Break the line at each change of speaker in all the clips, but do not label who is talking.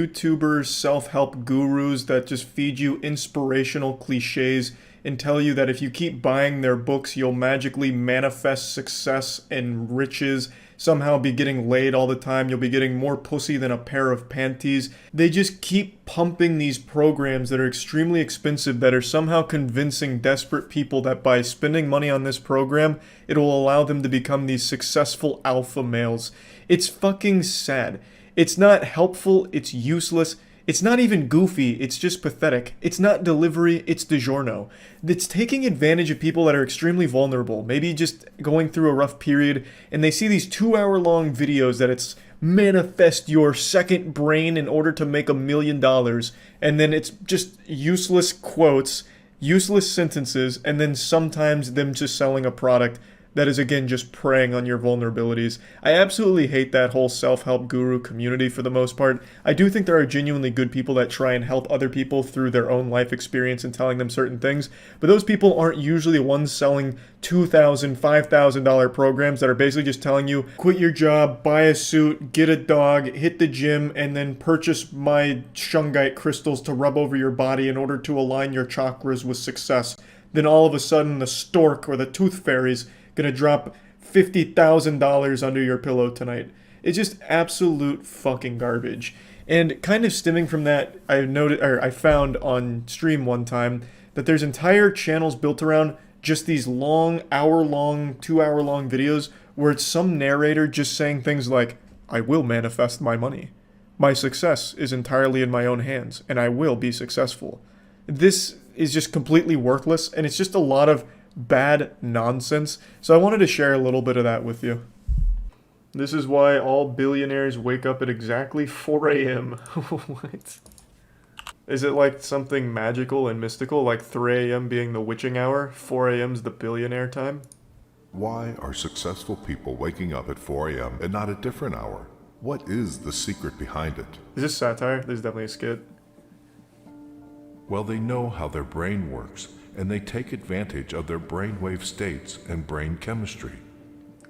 YouTubers, self-help gurus that just feed you inspirational cliches and tell you that if you keep buying their books, you'll magically manifest success and riches, somehow be getting laid all the time, you'll be getting more pussy than a pair of panties. They just keep pumping these programs that are extremely expensive that are somehow convincing desperate people that by spending money on this program, it'll allow them to become these successful alpha males. It's fucking sad. It's not helpful, it's useless. It's not even goofy, it's just pathetic. It's not delivery, it's DiGiorno. It's taking advantage of people that are extremely vulnerable, maybe just going through a rough period, and they see these 2-hour-long videos that it's manifest your second brain in order to make $1 million, and then it's just useless quotes, useless sentences, and then sometimes them just selling a product that is, again, just preying on your vulnerabilities. I absolutely hate that whole self-help guru community for the most part. I do think there are genuinely good people that try and help other people through their own life experience and telling them certain things, but those people aren't usually the ones selling $2,000, $5,000 programs that are basically just telling you, quit your job, buy a suit, get a dog, hit the gym, and then purchase my shungite crystals to rub over your body in order to align your chakras with success. Then all of a sudden the stork or the tooth fairy's gonna drop $50,000 under your pillow tonight. It's just absolute fucking garbage. And kind of stemming from that, I found on stream one time that there's entire channels built around just these long, hour-long, 2-hour-long videos where it's some narrator just saying things like, I will manifest my money. My success is entirely in my own hands, and I will be successful. This is just completely worthless, and it's just a lot of bad nonsense. So I wanted to share a little bit of that with you. This is why all billionaires wake up at exactly 4 a.m. What? Is it like something magical and mystical, like 3 a.m. being the witching hour, 4 a.m.'s the billionaire time?
Why are successful people waking up at 4 a.m. and not a different hour? What is the secret behind it?
Is this satire? This is definitely a skit.
Well, they know how their brain works, and they take advantage of their brainwave states and brain chemistry.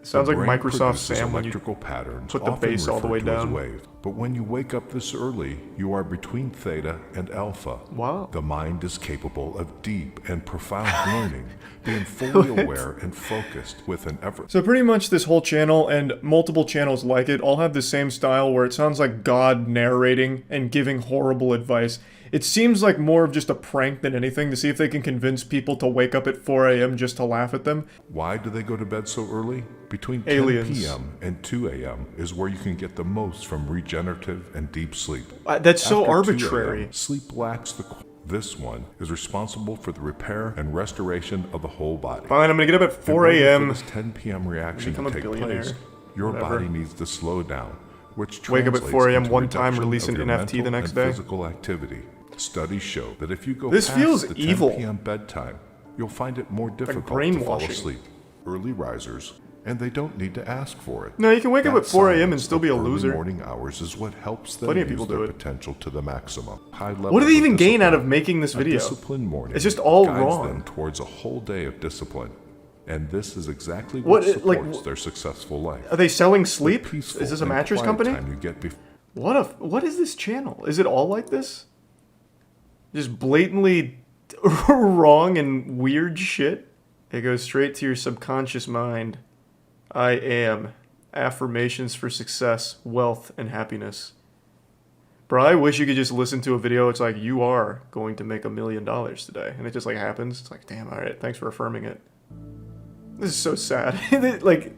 Sounds like Microsoft
produces
Sam when you
electrical patterns,
put the bass all the way down.
Wave. But when you wake up this early, you are between theta and alpha.
Wow.
The mind is capable of deep and profound learning, being fully aware and focused with an effort.
So pretty much this whole channel and multiple channels like it all have the same style where it sounds like God narrating and giving horrible advice. It seems like more of just a prank than anything to see if they can convince people to wake up at 4 a.m. just to laugh at them.
Why do they go to bed so early? Between 10
Aliens.
p.m. and 2 a.m. is where you can get the most from regenerative and deep sleep.
That's so
After 2
arbitrary.
a.m., sleep lacks the... This one is responsible for the repair and restoration of the whole body.
Fine, I'm gonna get up at 4 a.m.
For this 10 p.m. reaction
become
to
a
take
billionaire.
place, your
Whatever.
body needs to slow down, which
Wake up at
translates
4 a.m.
into
one time,
reduction
release
of
an
your
NFT
mental
the next
and
day.
Physical activity. Studies show that if you go
This
past
feels
the 10
evil.
p.m. bedtime, you'll find it more difficult to fall
brainwashing.
asleep. Early risers, and they don't need to ask for it.
No, you can wake up
That
at 4 a.m. and
silence
still be a
of early
loser.
morning hours is what helps them
Plenty of
use
people
their
do it.
potential to the maximum. High levels
What do they
of
even gain out of
discipline.
making this
A
video?
disciplined morning
It's just all
guides
wrong.
them towards a whole day of discipline. And this is exactly
What,
what
like,
supports their successful life.
Are they selling sleep?
Peaceful
Is this a
and
mattress
quiet
company?
time you get
What is this channel? Is it all like this? Just blatantly wrong and weird shit? It goes straight to your subconscious mind. I am. Affirmations for success, wealth, and happiness. Bro, I wish you could just listen to a video. It's like, you are going to make $1 million today. And it just like happens. It's like, damn, all right, thanks for affirming it. This is so sad. Like,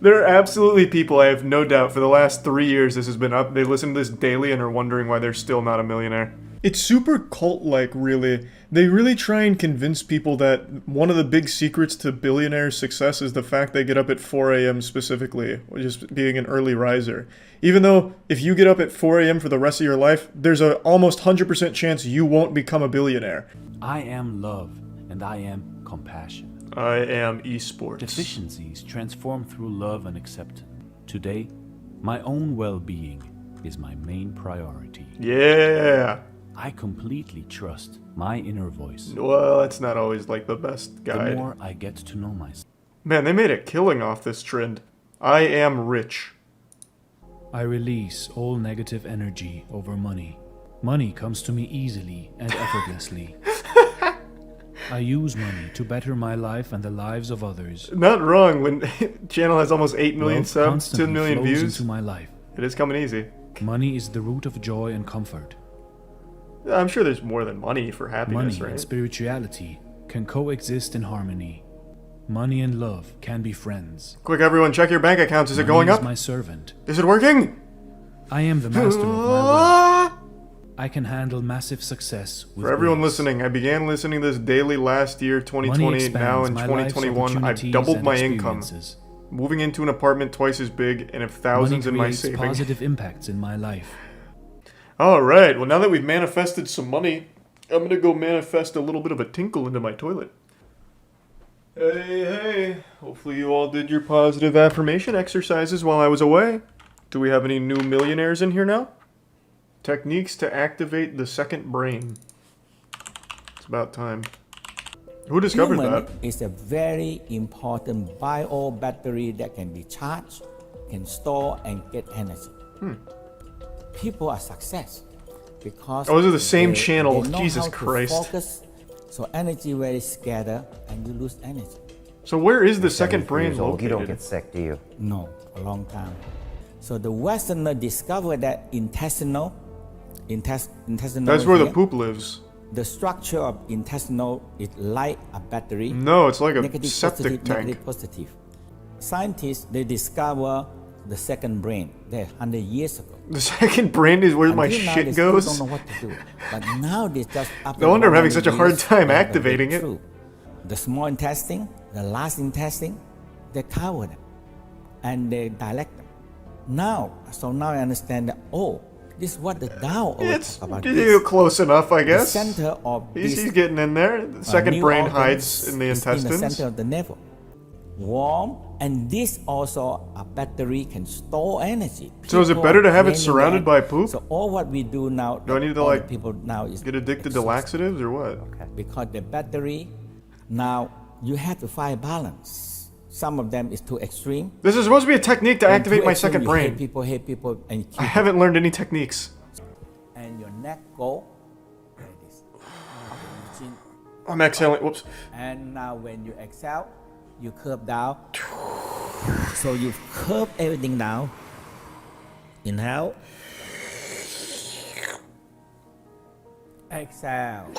there are absolutely people, I have no doubt, for the last 3 years this has been up. They listen to this daily and are wondering why they're still not a millionaire. It's super cult-like, really. They really try and convince people that one of the big secrets to billionaire success is the fact they get up at 4 a.m. specifically, just being an early riser. Even though if you get up at 4 a.m. for the rest of your life, there's a almost 100% chance you won't become a billionaire.
I am love, and I am compassion.
I am esports.
Deficiencies transform through love and acceptance. Today, my own well-being is my main priority.
Yeah.
I completely trust my inner voice.
Well, that's not always like the best guide.
The more I get to know myself.
Man, they made a killing off this trend. I am rich.
I release all negative energy over money. Money comes to me easily and effortlessly. I use money to better my life and the lives of others.
Not wrong when channel has almost 8 million
Wealth
subs, 2
constantly
million
flows
views.
into my life.
It is coming easy.
Money is the root of joy and comfort.
I'm sure there's more than money for happiness,
Money
right?
and spirituality can coexist in harmony. Money and love can be friends.
Quick, everyone, check your bank accounts. Is it going
Money
up?
is my servant.
Is it working?
I am the master of my will. I can handle massive success with
For everyone
grace.
listening, I began listening to this daily last year,
Money
2020. Now
expands
in
my life's
2021, I've
opportunities
doubled
and
my income.
experiences.
Moving into an apartment twice as big and have thousands in
Money
my
creates
savings.
positive impacts in my life.
Alright, well now that we've manifested some money, I'm gonna go manifest a little bit of a tinkle into my toilet. Hey, hopefully you all did your positive affirmation exercises while I was away. Do we have any new millionaires in here now? Techniques to activate the second brain. It's about time. Who discovered
Human
that?
is a very important bio battery that can be charged, can store and get energy. People are success because
Oh, those are the same
they
channel.
know
Jesus
how to
Christ.
focus, so energy very scattered and you lose energy.
So where is the second
74
brain
years old, you don't
located?
get sick, do you?
No, a long time. So the Westerner discovered that intestinal.
That's where the
here,
poop lives.
the structure of intestinal is like a battery.
No, it's like a
Negative,
septic
positive,
tank.
negative, positive. Scientists, they discover the second brain there 100 years ago.
The second brain is where my
Until now,
shit
they still
goes.
don't know what to do. But now they just
No wonder I'm having such a hard time activating it.
The small intestine, the large intestine, they cover them and they dilate them. Now I understand that, oh, this is what the Tao always
It's
talk about.
close enough, I
The
guess.
center of
He's
this
getting in there. The second
new
brain
organs
hides in the
is
intestines.
in the center of the navel. Warm, and this also a battery can store energy.
So is it
People
better to
are
have it
draining
surrounded
that.
by poop?
So all what we do now,
Do I need to,
all the
like,
people now is
Get addicted to
exhausted.
laxatives or what?
Because the battery, now you have to find balance. Some of them is too extreme.
This is supposed to be a technique to
And
activate
too
my
extreme,
second
you
brain.
hate people, and you keep
I haven't learned any techniques.
and your neck go like this. Chin.
I'm exhaling. Whoops.
And now when you exhale, you curve down. So you curve everything down. Inhale. Exhale.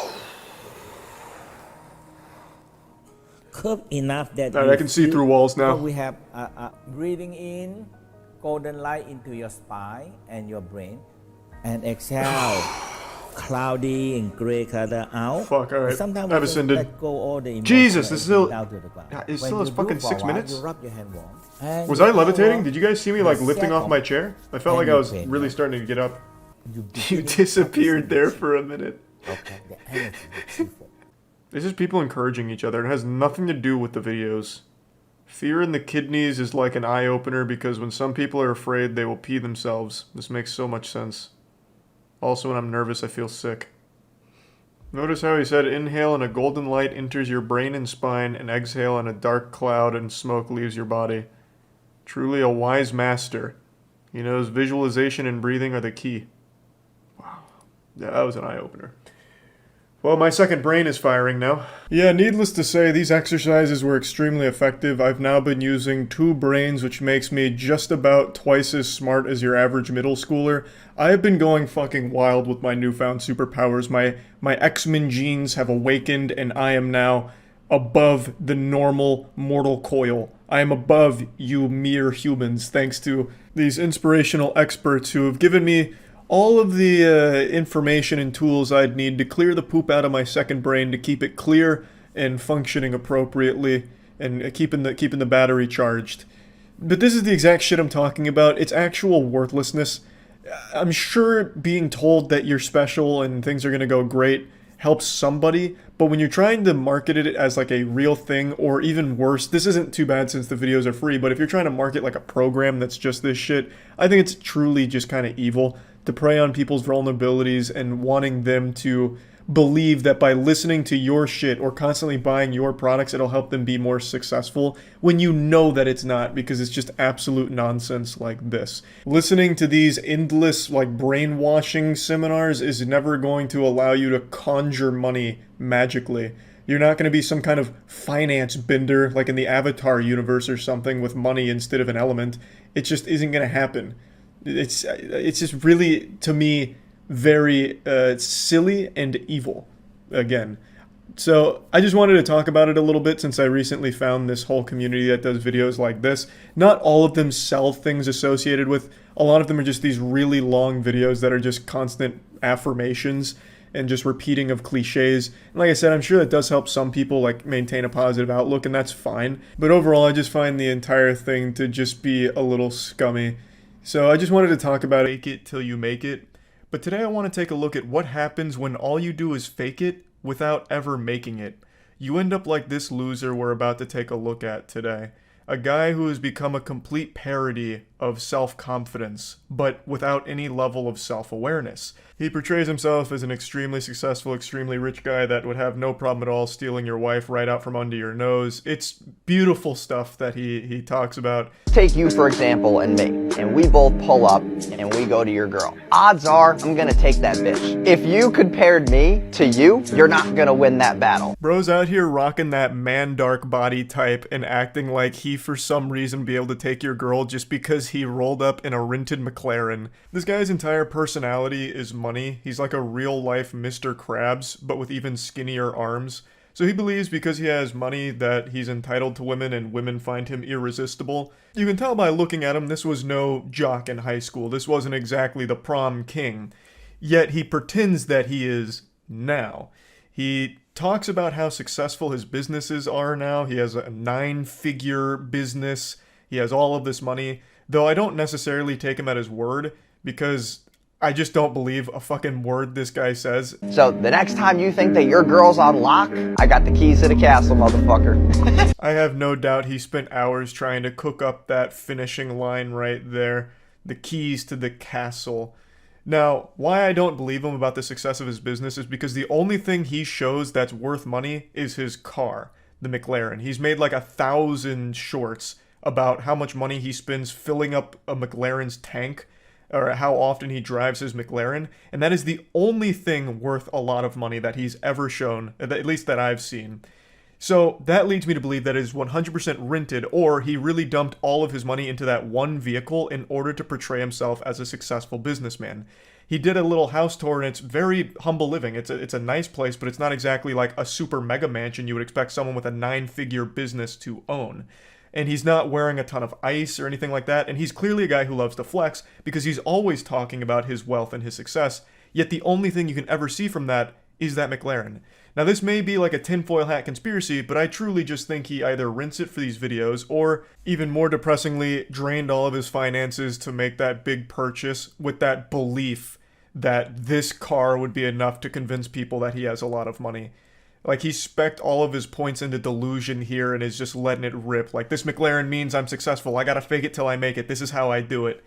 Curve enough that
Alright,
you
I can see
feel-
through walls
So
now.
we have breathing in golden light into your spine and your brain, and exhale. Cloudy and gray color out.
Fuck, all right.
Sometimes
I've
we just
ascended.
let go all the emotion
Jesus, this is still-
down to the ground.
Yeah, it
When
still has
you do
fucking
for a
6
while,
minutes?
You rub your hand warm. And
Was
you
I
go
levitating?
warm.
Did you guys see me like
You
lifting off
settle.
my chair? I felt
And
like I
you
was
bend
really
down.
starting to get up.
You
You
begin
disappeared there
practicing
for a minute.
this. Okay, the energy will flow.
This is people encouraging each other. It has nothing to do with the videos. Fear in the kidneys is like an eye-opener because when some people are afraid, they will pee themselves. This makes so much sense. Also, when I'm nervous, I feel sick. Notice how he said inhale and a golden light enters your brain and spine, and exhale and a dark cloud and smoke leaves your body. Truly a wise master. He knows visualization and breathing are the key. Wow. Yeah, that was an eye-opener. Well, my second brain is firing now. Yeah, needless to say, these exercises were extremely effective. I've now been using 2 brains, which makes me just about twice as smart as your average middle schooler. I have been going fucking wild with my newfound superpowers. My X-Men genes have awakened, and I am now above the normal mortal coil. I am above you mere humans, thanks to these inspirational experts who have given me all of the information and tools I'd need to clear the poop out of my second brain to keep it clear and functioning appropriately and keeping the battery charged. But this is the exact shit I'm talking about. It's actual worthlessness. I'm sure being told that you're special and things are going to go great helps somebody, but when you're trying to market it as like a real thing, or even worse, this isn't too bad since the videos are free, but if you're trying to market like a program that's just this shit, I think it's truly just kind of evil to prey on people's vulnerabilities and wanting them to believe that by listening to your shit or constantly buying your products, it'll help them be more successful when you know that it's not, because it's just absolute nonsense like this. Listening to these endless, like, brainwashing seminars is never going to allow you to conjure money magically. You're not going to be some kind of finance bender like in the Avatar universe or something with money instead of an element. It just isn't going to happen. It's just really, to me, very silly and evil again. So I just wanted to talk about it a little bit since I recently found this whole community that does videos like this. Not all of them sell things associated with, a lot of them are just these really long videos that are just constant affirmations and just repeating of cliches. And like I said, I'm sure that does help some people like maintain a positive outlook, and that's fine. But overall, I just find the entire thing to just be a little scummy. So I just wanted to talk about fake it till you make it. But today I want to take a look at what happens when all you do is fake it without ever making it. You end up like this loser we're about to take a look at today. A guy who has become a complete parody of self-confidence, but without any level of self-awareness. He portrays himself as an extremely successful, extremely rich guy that would have no problem at all stealing your wife right out from under your nose. It's beautiful stuff that he talks about.
Take you, for example, and me, and we both pull up and we go to your girl. Odds are I'm gonna take that bitch. If you compared me to you, you're not gonna win that battle.
Bro's out here rocking that man dark body type and acting like he for some reason be able to take your girl just because he rolled up in a rented McLaren. This guy's entire personality is money. He's like a real life Mr. Krabs, but with even skinnier arms. So he believes because he has money that he's entitled to women and women find him irresistible. You can tell by looking at him this was no jock in high school. This wasn't exactly the prom king. Yet he pretends that he is now. He talks about how successful his businesses are now. He has a 9-figure business. He has all of this money. Though I don't necessarily take him at his word, because I just don't believe a fucking word this guy says.
So the next time you think that your girl's on lock, I got the keys to the castle, motherfucker.
I have no doubt he spent hours trying to cook up that finishing line right there. The keys to the castle. Now, why I don't believe him about the success of his business is because the only thing he shows that's worth money is his car, the McLaren. He's made like 1,000 shorts about how much money he spends filling up a McLaren's tank, or how often he drives his McLaren, and that is the only thing worth a lot of money that he's ever shown, at least that I've seen. So that leads me to believe that it is 100% rented, or he really dumped all of his money into that one vehicle in order to portray himself as a successful businessman. He did a little house tour, and it's very humble living. It's a nice place, but it's not exactly like a super mega mansion you would expect someone with a 9-figure business to own. And he's not wearing a ton of ice or anything like that, and he's clearly a guy who loves to flex because he's always talking about his wealth and his success, yet the only thing you can ever see from that is that McLaren. Now this may be like a tinfoil hat conspiracy, but I truly just think he either rents it for these videos or, even more depressingly, drained all of his finances to make that big purchase with that belief that this car would be enough to convince people that he has a lot of money. Like, he specced all of his points into delusion here and is just letting it rip. Like, this McLaren means I'm successful. I gotta fake it till I make it. This is how I do it.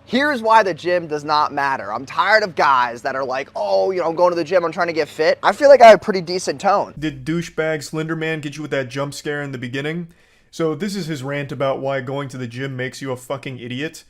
Here's why the gym does not matter. I'm tired of guys that are like, oh, I'm going to the gym, I'm trying to get fit. I feel like I have a pretty decent tone.
Did douchebag Slender Man get you with that jump scare in the beginning? So this is his rant about why going to the gym makes you a fucking idiot.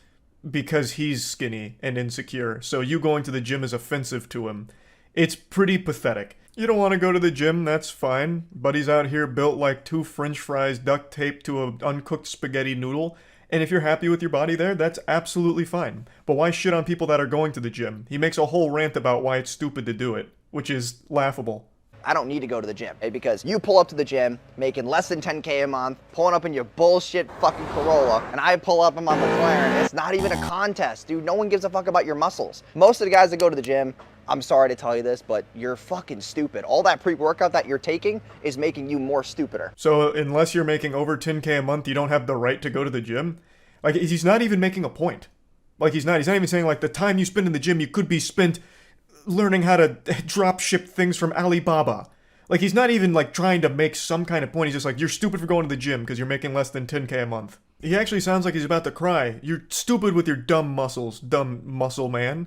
Because he's skinny and insecure. So you going to the gym is offensive to him. It's pretty pathetic. You don't want to go to the gym, that's fine. Buddy's out here built like 2 french fries duct taped to an uncooked spaghetti noodle. And if you're happy with your body there, that's absolutely fine. But why shit on people that are going to the gym? He makes a whole rant about why it's stupid to do it, which is laughable.
I don't need to go to the gym, because you pull up to the gym making less than 10K a month, pulling up in your bullshit fucking Corolla, and I pull up in my McLaren. It's not even a contest, dude. No one gives a fuck about your muscles. Most of the guys that go to the gym, I'm sorry to tell you this, but you're fucking stupid. All that pre-workout that you're taking is making you more stupider.
So unless you're making over 10K a month, you don't have the right to go to the gym? Like, he's not even making a point. Like, he's not even saying, like, the time you spend in the gym, you could be spent learning how to drop ship things from Alibaba. Like, he's not even, like, trying to make some kind of point. He's just like, you're stupid for going to the gym because you're making less than 10K a month. He actually sounds like he's about to cry. You're stupid with your dumb muscles, dumb muscle man.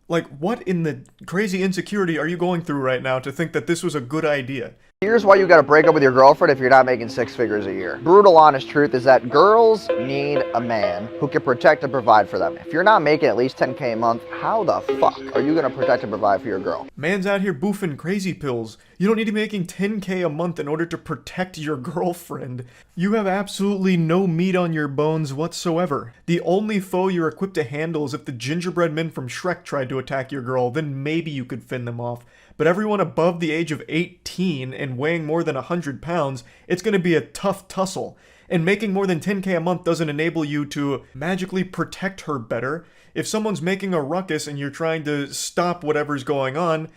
Like, what in the crazy insecurity are you going through right now to think that this was a good idea?
Here's why you gotta break up with your girlfriend if you're not making 6 figures a year. Brutal honest truth is that girls need a man who can protect and provide for them. If you're not making at least 10K a month, how the fuck are you gonna protect and provide for your girl?
Man's out here boofing crazy pills. You don't need to be making 10K a month in order to protect your girlfriend. You have absolutely no meat on your bones whatsoever. The only foe you're equipped to handle is if the gingerbread men from Shrek tried to attack your girl, then maybe you could fend them off. But everyone above the age of 18 and weighing more than 100 pounds, it's going to be a tough tussle. And making more than 10K a month doesn't enable you to magically protect her better. If someone's making a ruckus and you're trying to stop whatever's going on,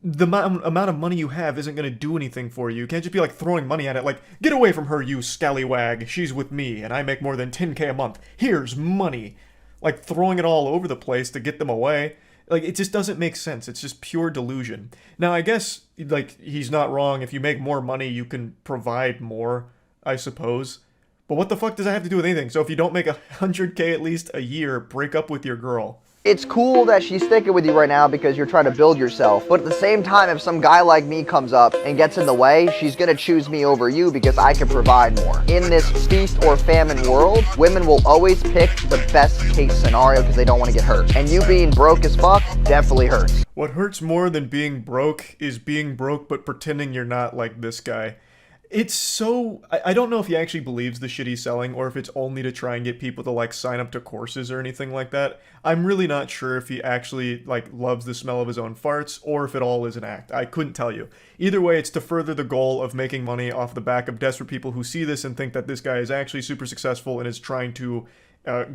the amount of money you have isn't going to do anything for you. You can't just be like throwing money at it like, get away from her, you scallywag. She's with me and I make more than 10K a month. Here's money. Like throwing it all over the place to get them away. Like, it just doesn't make sense. It's just pure delusion. Now, I guess, like, he's not wrong. If you make more money, you can provide more, I suppose. But what the fuck does that have to do with anything? So if you don't make 100K at least a year, break up with your girl.
It's cool that she's sticking with you right now because you're trying to build yourself. But at the same time, if some guy like me comes up and gets in the way, she's gonna choose me over you because I can provide more. In this feast or famine world, women will always pick the best case scenario because they don't want to get hurt. And you being broke as fuck definitely hurts.
What hurts more than being broke is being broke but pretending you're not, like this guy. It's so... I don't know if he actually believes the shit he's selling or if it's only to try and get people to, like, sign up to courses or anything like that. I'm really not sure if he actually, like, loves the smell of his own farts or if it all is an act. I couldn't tell you. Either way, it's to further the goal of making money off the back of desperate people who see this and think that this guy is actually super successful and is trying to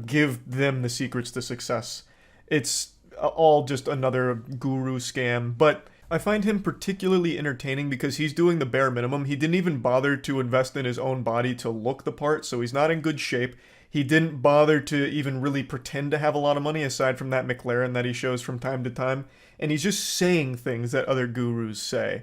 give them the secrets to success. It's all just another guru scam, but... I find him particularly entertaining because he's doing the bare minimum. He didn't even bother to invest in his own body to look the part, so he's not in good shape. He didn't bother to even really pretend to have a lot of money aside from that McLaren that he shows from time to time. And he's just saying things that other gurus say.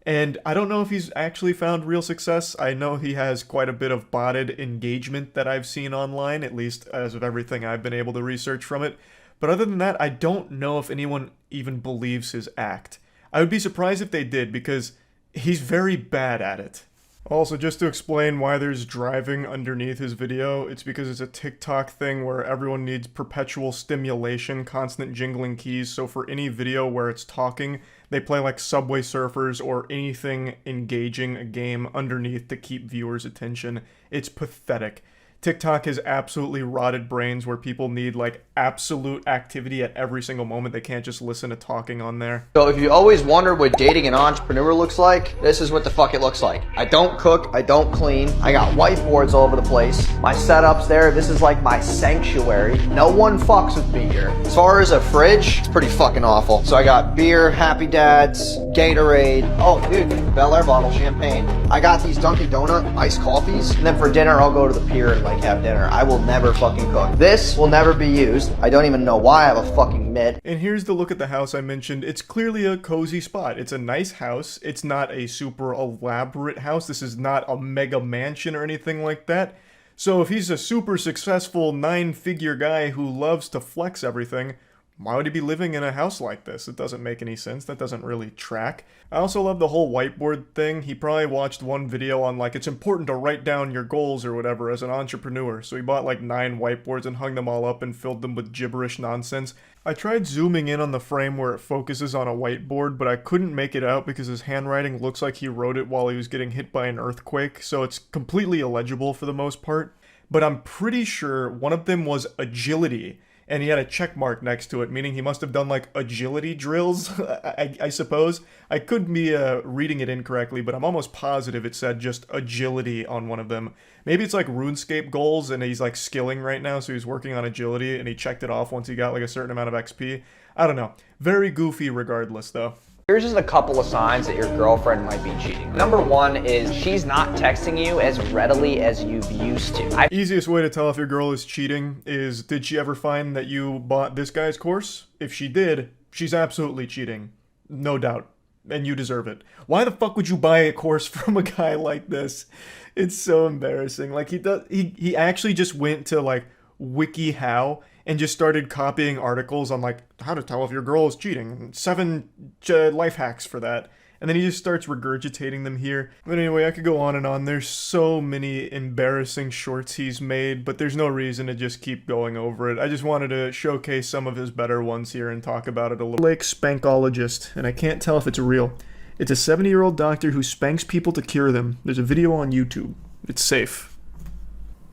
And I don't know if he's actually found real success. I know he has quite a bit of botted engagement that I've seen online, at least as of everything I've been able to research from it. But other than that, I don't know if anyone even believes his act. I would be surprised if they did, because he's very bad at it. Also, just to explain why there's driving underneath his video, it's because it's a TikTok thing where everyone needs perpetual stimulation, constant jingling keys, so for any video where it's talking, they play like Subway Surfers or anything engaging a game underneath to keep viewers' attention. It's pathetic. TikTok has absolutely rotted brains where people need like absolute activity at every single moment. They can't just listen to talking on there.
So if you always wondered what dating an entrepreneur looks like, this is what the fuck it looks like. I don't cook, I don't clean, I got whiteboards all over the place. My setup's there, this is like my sanctuary. No one fucks with me here. As far as a fridge, it's pretty fucking awful. So I got beer, Happy Dads, Gatorade, oh dude, Bel Air bottle, champagne. I got these Dunkin' Donut iced coffees, and then for dinner I'll go to the pier and like have dinner. I will never fucking cook. This will never be used. I don't even know why I have a fucking mitt.
And here's the look at the house I mentioned. It's clearly a cozy spot. It's a nice house. It's not a super elaborate house. This is not a mega mansion or anything like that. So if he's a super successful 9-figure guy who loves to flex everything, why would he be living in a house like this? It doesn't make any sense. That doesn't really track. I also love the whole whiteboard thing. He probably watched one video on like, it's important to write down your goals or whatever as an entrepreneur. So he bought like 9 whiteboards and hung them all up and filled them with gibberish nonsense. I tried zooming in on the frame where it focuses on a whiteboard, but I couldn't make it out because his handwriting looks like he wrote it while he was getting hit by an earthquake. So it's completely illegible for the most part. But I'm pretty sure one of them was agility. And he had a check mark next to it, meaning he must have done like agility drills, I suppose. I could be reading it incorrectly, but I'm almost positive it said just agility on one of them. Maybe it's like RuneScape goals and he's like skilling right now, so he's working on agility and he checked it off once he got like a certain amount of XP. I don't know. Very goofy regardless though.
Here's just a couple of signs that your girlfriend might be cheating. Number 1 is she's not texting you as readily as you've used to.
Easiest way to tell if your girl is cheating is, did she ever find that you bought this guy's course? If she did, she's absolutely cheating. No doubt. And you deserve it. Why the fuck would you buy a course from a guy like this? It's so embarrassing. Like he actually just went to like WikiHow and just started copying articles on like how to tell if your girl is cheating and 7 life hacks for that. And then he just starts regurgitating them here. But anyway, I could go on and on. There's so many embarrassing shorts he's made, but there's no reason to just keep going over it. I just wanted to showcase some of his better ones here and talk about it a little. Lake Spankologist, and I can't tell if it's real. It's a 70-year-old doctor who spanks people to cure them. There's a video on YouTube. It's safe.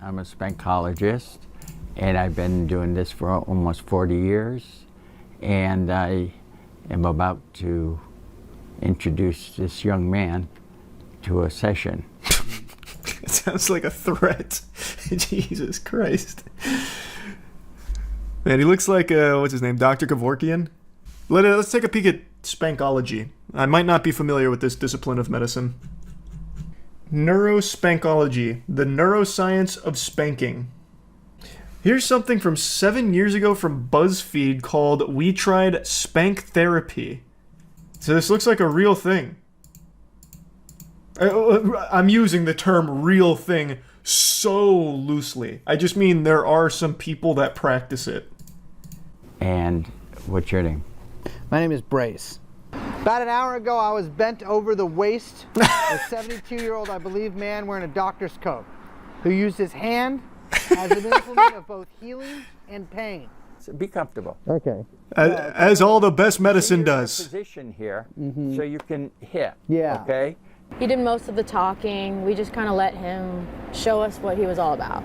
I'm a spankologist, and I've been doing this for almost 40 years, and I am about to introduce this young man to a session.
It sounds like a threat. Jesus Christ. Man, he looks like, what's his name, Dr. Kevorkian? Let's take a peek at spankology. I might not be familiar with this discipline of medicine. Neurospankology, the neuroscience of spanking. Here's something from 7 years ago from BuzzFeed called We Tried Spank Therapy. So this looks like a real thing. I'm using the term real thing so loosely. I just mean there are some people that practice it.
And what's your name?
My name is Brace.
About an hour ago, I was bent over the waist. A 72-year-old, I believe, man wearing a doctor's coat, who used his hand as an implement of both healing and pain.
So be comfortable.
Okay.
As all the best medicine does.
Position here, so you can hit.
Yeah.
Okay.
He did most of the talking. We just kind of let him show us what he was all about.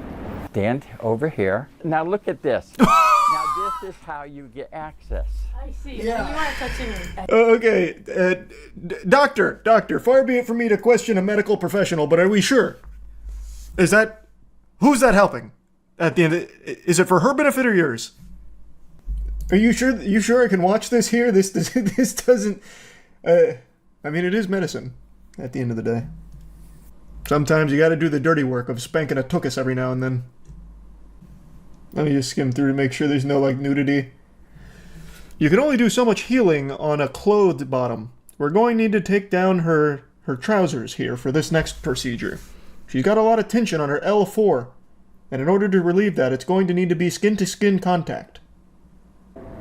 Stand over here. Now look at this. Now this is how you get access.
I see. Yeah. You want to touch him.
Okay, doctor, far be it from me to question a medical professional, but are we sure? Who's that helping? At the end, is it for her benefit or yours? Are you sure? You sure I can watch this here? This doesn't. I mean, it is medicine. At the end of the day, sometimes you got to do the dirty work of spanking a tuchus every now and then. Let me just skim through to make sure there's no like nudity. You can only do so much healing on a clothed bottom. We're going to need to take down her trousers here for this next procedure. She's got a lot of tension on her L4, and in order to relieve that, it's going to need to be skin-to-skin contact.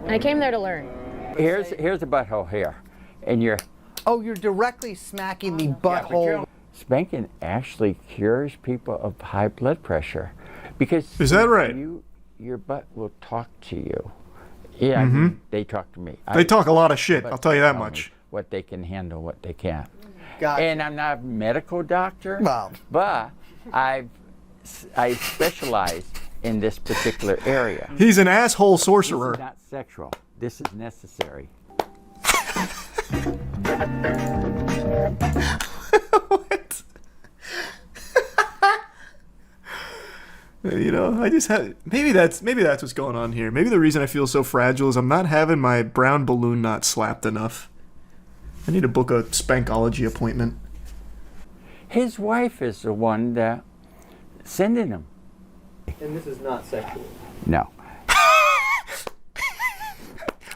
I came there to learn.
Here's a butthole here, and you're.
Oh, you're directly smacking the butthole.
Spanking actually cures people of high blood pressure, because
is that right?
Your butt will talk to you. Yeah, I mean, they talk to me.
They talk a lot of shit, I'll tell you that much.
What they can handle, what they can't.
Gotcha.
And I'm not a medical doctor,
Well.
but I specialize in this particular area.
He's an asshole sorcerer.
This is not sexual. This is necessary.
What? You know, I just had maybe that's what's going on here. Maybe the reason I feel so fragile is I'm not having my brown balloon knot slapped enough. I need to book a spankology appointment.
His wife is the one that sending him.
And this is not sexual.
No.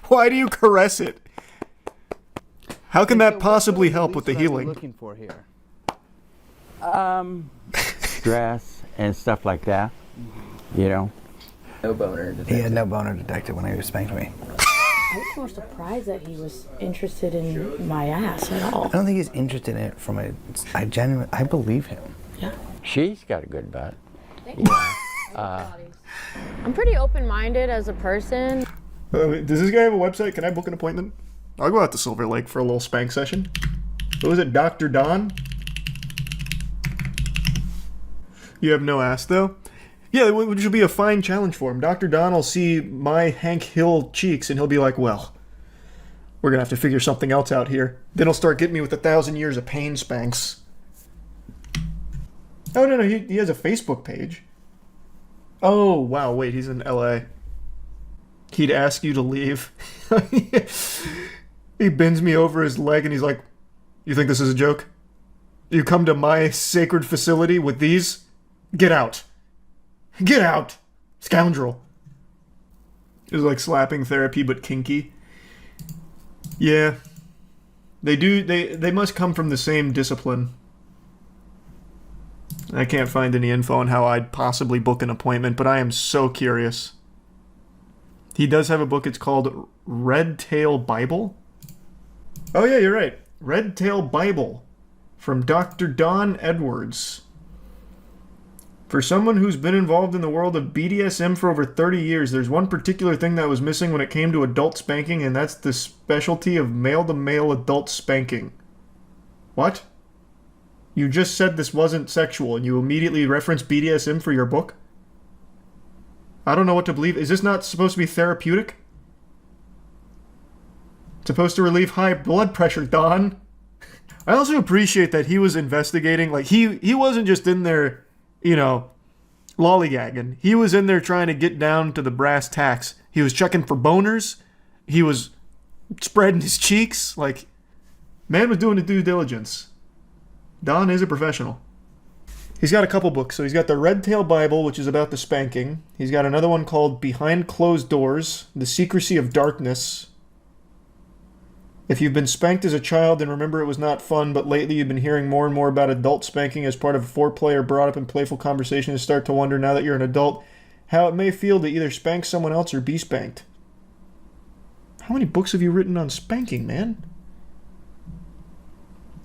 Why do you caress it? How can that possibly help with the healing?
Looking for here.
Stress and stuff like that. You know.
No boner detected. He had no boner detected when he was spanking me.
I was more surprised that he was interested in my ass at all.
I don't think he's interested in it from a. I believe him.
Yeah.
She's got a good butt.
I'm pretty open-minded as a person.
Does this guy have a website? Can I book an appointment? I'll go out to Silver Lake for a little spank session. What was it, Dr. Don? You have no ass, though? Yeah, which will be a fine challenge for him. Dr. Don will see my Hank Hill cheeks, and he'll be like, well, we're going to have to figure something else out here. Then he'll start getting me with 1,000 years of pain spanks. Oh, no, he has a Facebook page. Oh, wow, wait, he's in L.A. He'd ask you to leave. He bends me over his leg and he's like, you think this is a joke? You come to my sacred facility with these? Get out. Get out, scoundrel. It was like slapping therapy, but kinky. Yeah. They must come from the same discipline. I can't find any info on how I'd possibly book an appointment, but I am so curious. He does have a book. It's called Red Tail Bible. Oh yeah, you're right. Red Tail Bible from Dr. Don Edwards. For someone who's been involved in the world of BDSM for over 30 years, there's one particular thing that was missing when it came to adult spanking, and that's the specialty of male-to-male adult spanking. What? You just said this wasn't sexual, and you immediately referenced BDSM for your book? I don't know what to believe. Is this not supposed to be therapeutic? It's supposed to relieve high blood pressure, Don. I also appreciate that he was investigating. Like, he wasn't just in there, you know, lollygagging. He was in there trying to get down to the brass tacks. He was checking for boners. He was spreading his cheeks. Like, man was doing the due diligence. Don is a professional. He's got a couple books. So he's got the Red Tail Bible, which is about the spanking. He's got another one called Behind Closed Doors, The Secrecy of Darkness. If you've been spanked as a child and remember it was not fun, but lately you've been hearing more and more about adult spanking as part of a foreplay or brought up in playful conversation and start to wonder, now that you're an adult, how it may feel to either spank someone else or be spanked. How many books have you written on spanking, man?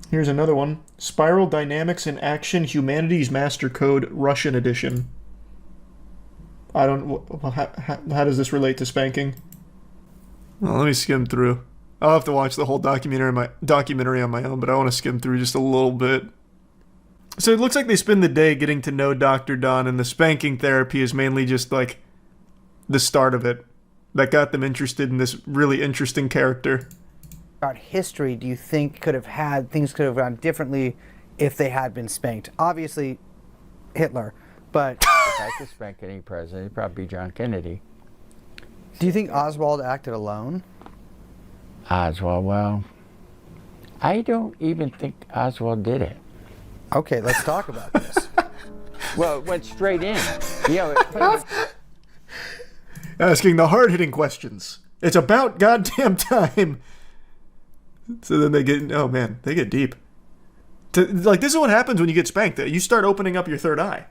Here's another one. Spiral Dynamics in Action, Humanity's Master Code, Russian edition. I don't... How does this relate to spanking? Well, let me skim through. I'll have to watch the whole documentary on my own, but I want to skim through just a little bit. So it looks like they spend the day getting to know Dr. Don, and the spanking therapy is mainly just like the start of it that got them interested in this really interesting character.
About history, do you think things could have gone differently if they had been spanked? Obviously, Hitler, but
If I could spank any president, it'd probably be John Kennedy.
do you think Oswald acted alone?
Oswald, well, I don't even think Oswald did it.
Okay, let's talk about this.
Well, it went straight in. You know,
Asking the hard-hitting questions. It's about goddamn time. So then they get... Oh, man. They get deep. Like, this is what happens when you get spanked. You start opening up your third eye.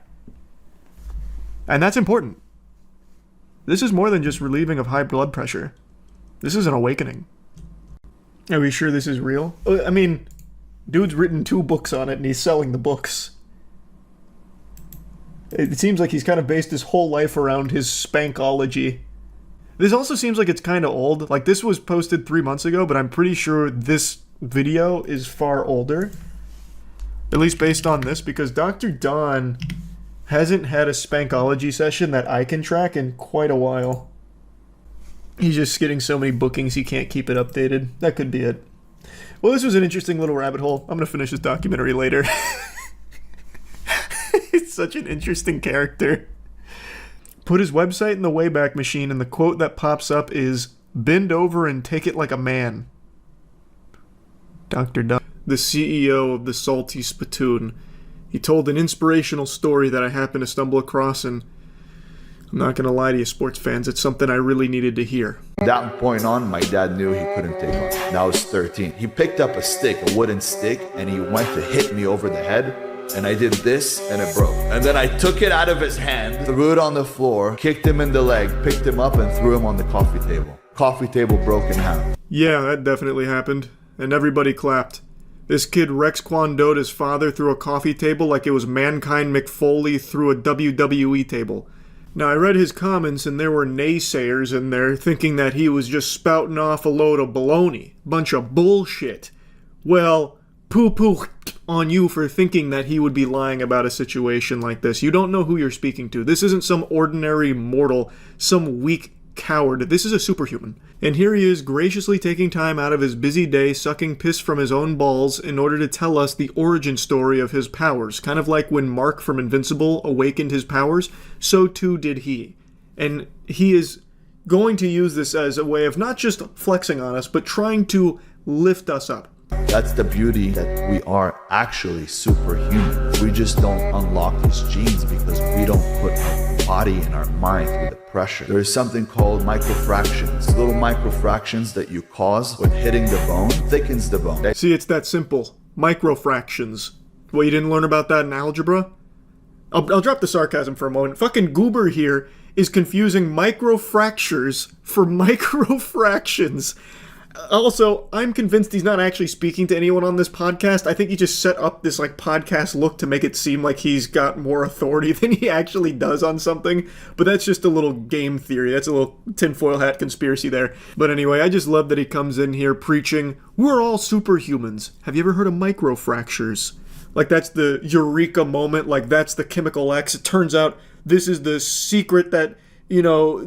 And that's important. This is more than just relieving of high blood pressure. This is an awakening. Are we sure this is real? I mean, dude's written 2 books on it, and he's selling the books. It seems like he's kind of based his whole life around his spankology. This also seems like it's kind of old. Like, this was posted 3 months ago, but I'm pretty sure this video is far older. At least based on this, because Dr. Don hasn't had a spankology session that I can track in quite a while. He's just getting so many bookings he can't keep it updated. That could be it. Well, this was an interesting little rabbit hole. I'm going to finish this documentary later. He's such an interesting character. Put his website in the Wayback Machine, and the quote that pops up is, "Bend over and take it like a man." Dr. Dunn, the CEO of the Salty Spittoon. He told an inspirational story that I happened to stumble across, and I'm not going to lie to you, sports fans, it's something I really needed to hear.
That point on, my dad knew he couldn't take on. And I was 13. He picked up a stick, a wooden stick, and he went to hit me over the head. And I did this, and it broke. And then I took it out of his hand, threw it on the floor, kicked him in the leg, picked him up, and threw him on the coffee table. Coffee table broke in half.
Yeah, that definitely happened. And everybody clapped. This kid Rex Kwon-doed his father through a coffee table like it was Mankind McFoley through a WWE table. Now, I read his comments, and there were naysayers in there thinking that he was just spouting off a load of baloney. Bunch of bullshit. Well, poo-poo on you for thinking that he would be lying about a situation like this. You don't know who you're speaking to. This isn't some ordinary mortal, some weak coward. This is a superhuman. And here he is graciously taking time out of his busy day, sucking piss from his own balls in order to tell us the origin story of his powers. Kind of like when Mark from Invincible awakened his powers, so too did he. And he is going to use this as a way of not just flexing on us, but trying to lift us up.
That's the beauty, that we are actually superhuman. We just don't unlock these genes because we don't put our body and our mind through the pressure. There's something called microfractions. Little microfractions that you cause with hitting the bone thickens the bone.
See, it's that simple. Microfractions. Well, you didn't learn about that in algebra? I'll drop the sarcasm for a moment. Fucking Goober here is confusing microfractures for microfractions. Also, I'm convinced he's not actually speaking to anyone on this podcast. I think he just set up this like podcast look to make it seem like he's got more authority than he actually does on something. But that's just a little game theory. That's a little tinfoil hat conspiracy there. But anyway, I just love that he comes in here preaching, we're all superhumans. Have you ever heard of microfractures? Like that's the eureka moment. Like that's the chemical X. It turns out this is the secret that, you know,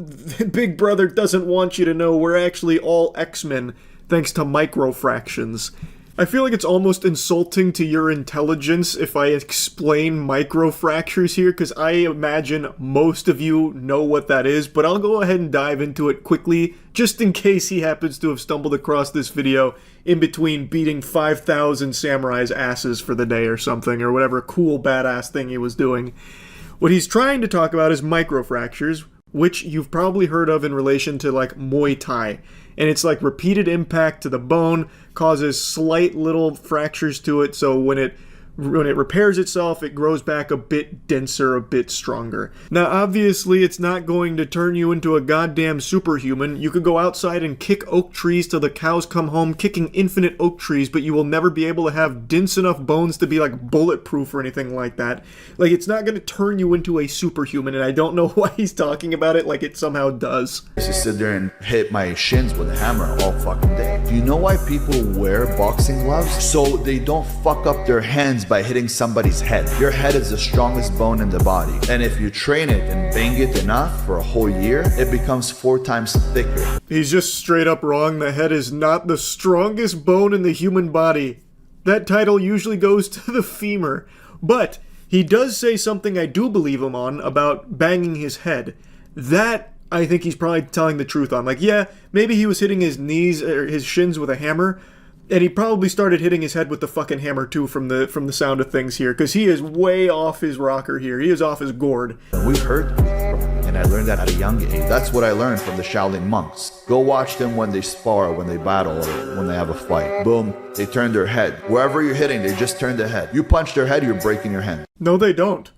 Big Brother doesn't want you to know. We're actually all X-Men, thanks to microfractions. I feel like it's almost insulting to your intelligence if I explain microfractures here, because I imagine most of you know what that is, but I'll go ahead and dive into it quickly, just in case he happens to have stumbled across this video in between beating 5,000 samurais' asses for the day or something, or whatever cool badass thing he was doing. What he's trying to talk about is microfractures, which you've probably heard of in relation to like Muay Thai. And it's like repeated impact to the bone causes slight little fractures to it, so when it repairs itself, it grows back a bit denser, a bit stronger. Now, obviously, it's not going to turn you into a goddamn superhuman. You could go outside and kick oak trees till the cows come home, kicking infinite oak trees, but you will never be able to have dense enough bones to be, like, bulletproof or anything like that. Like, it's not going to turn you into a superhuman, and I don't know why he's talking about it like it somehow does.
I used to sit there and hit my shins with a hammer all fucking day. Do you know why people wear boxing gloves? So they don't fuck up their hands by hitting somebody's head. Your head is the strongest bone in the body, and if you train it and bang it enough for a whole year, it becomes 4 times thicker.
He's just straight up wrong. The head is not the strongest bone in the human body. That title usually goes to the femur. But he does say something I do believe him on about banging his head. That I think he's probably telling the truth on. Like, yeah, maybe he was hitting his knees or his shins with a hammer, and he probably started hitting his head with the fucking hammer too from the sound of things here, because he is way off his rocker here. He is off his gourd.
We hurt people, and I learned that at a young age. That's what I learned from the Shaolin monks. Go watch them when they spar, when they battle, or when they have a fight. Boom, they turn their head. Wherever you're hitting, they just turn their head. You punch their head, you're breaking your hand.
No, they don't.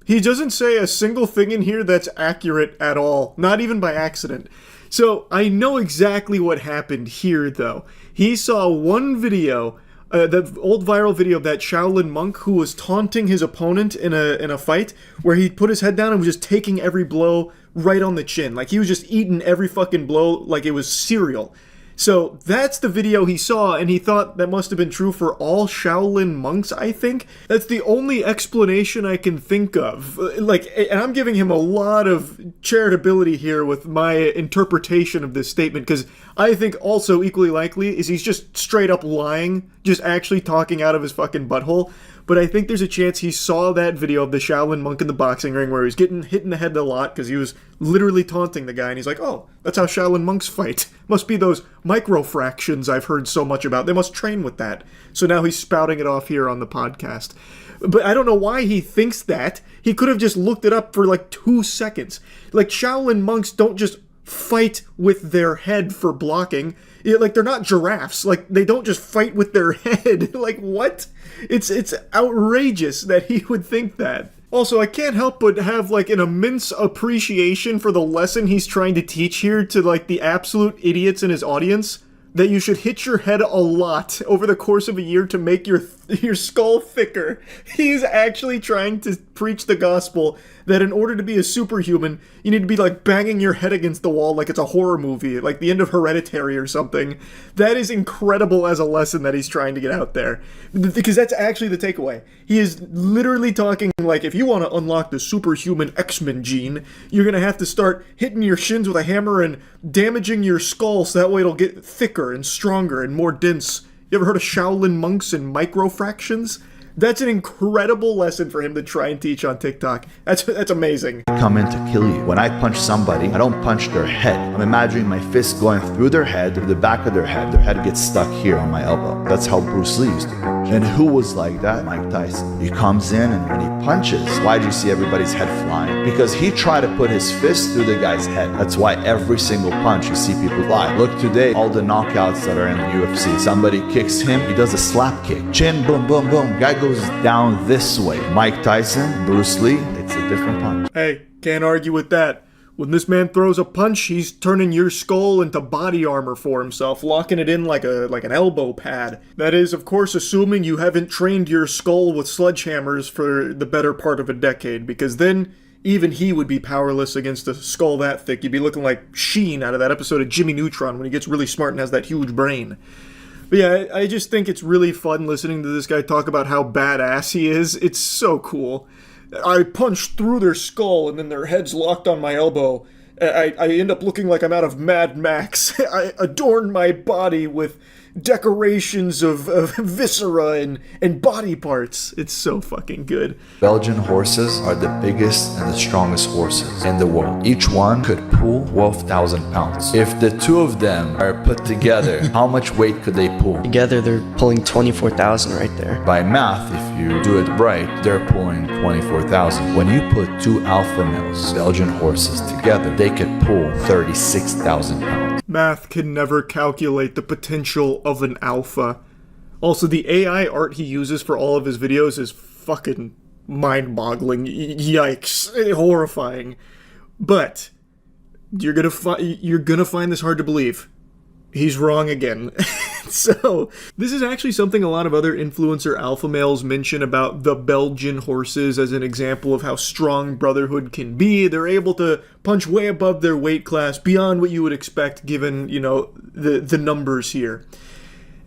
He doesn't say a single thing in here that's accurate at all, not even by accident. So I know exactly what happened here, though. He saw one video, the old viral video of that Shaolin monk who was taunting his opponent in a fight, where he put his head down and was just taking every blow right on the chin. Like he was just eating every fucking blow like it was cereal. So that's the video he saw, and he thought that must have been true for all Shaolin monks, I think. That's the only explanation I can think of. Like, and I'm giving him a lot of charitability here with my interpretation of this statement, because I think also equally likely is he's just straight up lying, just actually talking out of his fucking butthole. But I think there's a chance he saw that video of the Shaolin monk in the boxing ring where he was getting hit in the head a lot because he was literally taunting the guy, and he's like, oh, that's how Shaolin monks fight. Must be those microfractions I've heard so much about. They must train with that. So now he's spouting it off here on the podcast. But I don't know why he thinks that. He could have just looked it up for like 2 seconds. Like, Shaolin monks don't just fight with their head for blocking. Like, they're not giraffes. Like, they don't just fight with their head. Like, what? It's outrageous that he would think that. Also, I can't help but have, like, an immense appreciation for the lesson he's trying to teach here to, like, the absolute idiots in his audience. That you should hit your head a lot over the course of a year to make your skull thicker. He's actually trying to preach the gospel that in order to be a superhuman, you need to be like banging your head against the wall like it's a horror movie, like the end of Hereditary or something. That is incredible as a lesson that he's trying to get out there. Because that's actually the takeaway. He is literally talking like, if you want to unlock the superhuman X-Men gene, you're going to have to start hitting your shins with a hammer and damaging your skull so that way it'll get thicker and stronger and more dense. You ever heard of Shaolin monks and microfractions? That's an incredible lesson for him to try and teach on TikTok. That's amazing.
I come in to kill you. When I punch somebody, I don't punch their head. I'm imagining my fist going through their head, through the back of their head. Their head gets stuck here on my elbow. That's how Bruce Lee used to punch. And who was like that? Mike Tyson. He comes in, and when he punches, why do you see everybody's head flying? Because he tried to put his fist through the guy's head. That's why every single punch you see people fly. Look today, all the knockouts that are in the UFC. Somebody kicks him, he does a slap kick. Chin, boom, boom, boom. Guy goes down this way. Mike Tyson, Bruce Lee, it's a different punch.
Hey, can't argue with that. When this man throws a punch, he's turning your skull into body armor for himself, locking it in like an elbow pad. That is, of course, assuming you haven't trained your skull with sledgehammers for the better part of a decade, because then even he would be powerless against a skull that thick. You'd be looking like Sheen out of that episode of Jimmy Neutron when he gets really smart and has that huge brain. But yeah, I just think it's really fun listening to this guy talk about how badass he is. It's so cool. I punched through their skull and then their head's locked on my elbow. I end up looking like I'm out of Mad Max. I adorned my body with decorations of viscera and body parts. It's so fucking good.
Belgian horses are the biggest and the strongest horses in the world. Each one could pull 12,000 pounds. If the two of them are put together, how much weight could they pull?
Together, they're pulling 24,000 right there.
By math, if you do it right, they're pulling 24,000. When you put two alpha males, Belgian horses, together, they could pull 36,000 pounds.
Math can never calculate the potential of an alpha. Also, the AI art he uses for all of his videos is fucking mind-boggling. Yikes. Horrifying. But you're gonna find this hard to believe. He's wrong again. So, this is actually something a lot of other influencer alpha males mention about the Belgian horses as an example of how strong brotherhood can be. They're able to punch way above their weight class, beyond what you would expect given, the numbers here.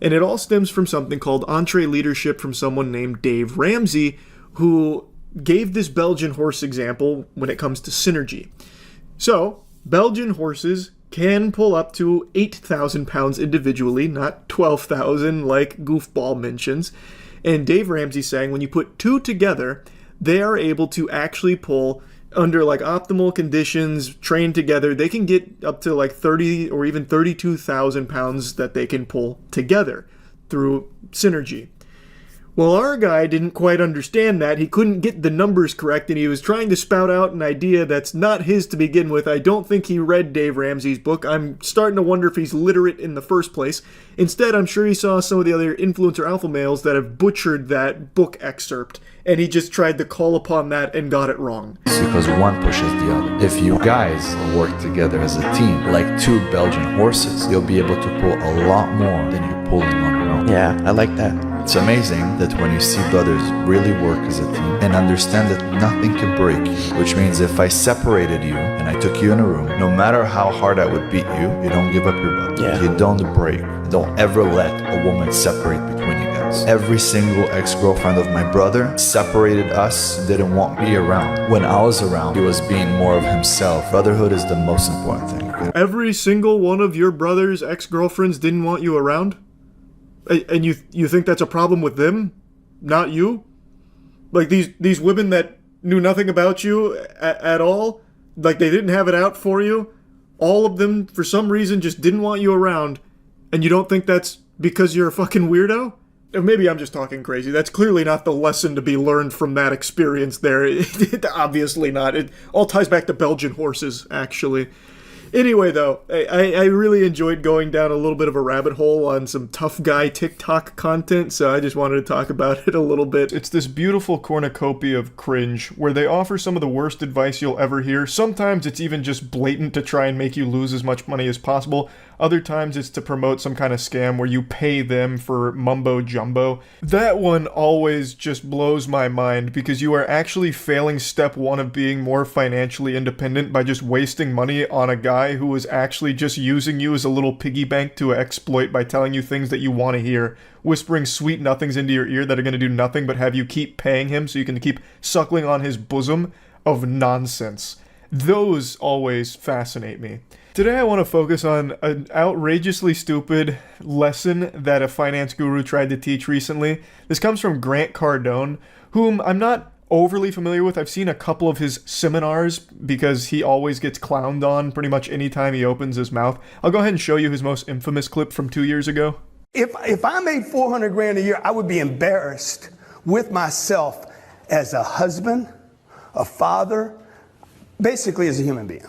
And it all stems from something called entree leadership from someone named Dave Ramsey, who gave this Belgian horse example when it comes to synergy. So, Belgian horses can pull up to 8,000 pounds individually, not 12,000 like Goofball mentions. And Dave Ramsey saying when you put two together, they are able to actually pull under like optimal conditions, trained together. They can get up to like 30 or even 32,000 pounds that they can pull together through synergy. Well, our guy didn't quite understand that. He couldn't get the numbers correct, and he was trying to spout out an idea that's not his to begin with. I don't think he read Dave Ramsey's book. I'm starting to wonder if he's literate in the first place. Instead, I'm sure he saw some of the other influencer alpha males that have butchered that book excerpt, and he just tried to call upon that and got it wrong.
It's because one pushes the other. If you guys work together as a team, like two Belgian horses, you'll be able to pull a lot more than you're pulling on your own.
Yeah, I like that.
It's amazing that when you see brothers really work as a team and understand that nothing can break you, which means if I separated you and I took you in a room, no matter how hard I would beat you, you don't give up your butt.
Yeah.
You don't break. Don't ever let a woman separate between you guys. Every single ex-girlfriend of my brother separated us, didn't want me around. When I was around, he was being more of himself. Brotherhood is the most important thing.
Every single one of your brother's ex-girlfriends didn't want you around? And you think that's a problem with them, not you? Like these women that knew nothing about you at all, like they didn't have it out for you, all of them for some reason just didn't want you around, and you don't think that's because you're a fucking weirdo? Or maybe I'm just talking crazy. That's clearly not the lesson to be learned from that experience there. Obviously not. It all ties back to Belgian horses, actually. Anyway, though, I really enjoyed going down a little bit of a rabbit hole on some tough guy TikTok content, so I just wanted to talk about it a little bit. It's this beautiful cornucopia of cringe, where they offer some of the worst advice you'll ever hear. Sometimes it's even just blatant to try and make you lose as much money as possible. Other times it's to promote some kind of scam where you pay them for mumbo jumbo. That one always just blows my mind because you are actually failing step one of being more financially independent by just wasting money on a guy who is actually just using you as a little piggy bank to exploit by telling you things that you want to hear, whispering sweet nothings into your ear that are going to do nothing but have you keep paying him so you can keep suckling on his bosom of nonsense. Those always fascinate me. Today I want to focus on an outrageously stupid lesson that a finance guru tried to teach recently. This comes from Grant Cardone, whom I'm not overly familiar with. I've seen a couple of his seminars because he always gets clowned on pretty much any time he opens his mouth. I'll go ahead and show you his most infamous clip from 2 years ago.
If I made $400 grand a year, I would be embarrassed with myself as a husband, a father, basically as a human being.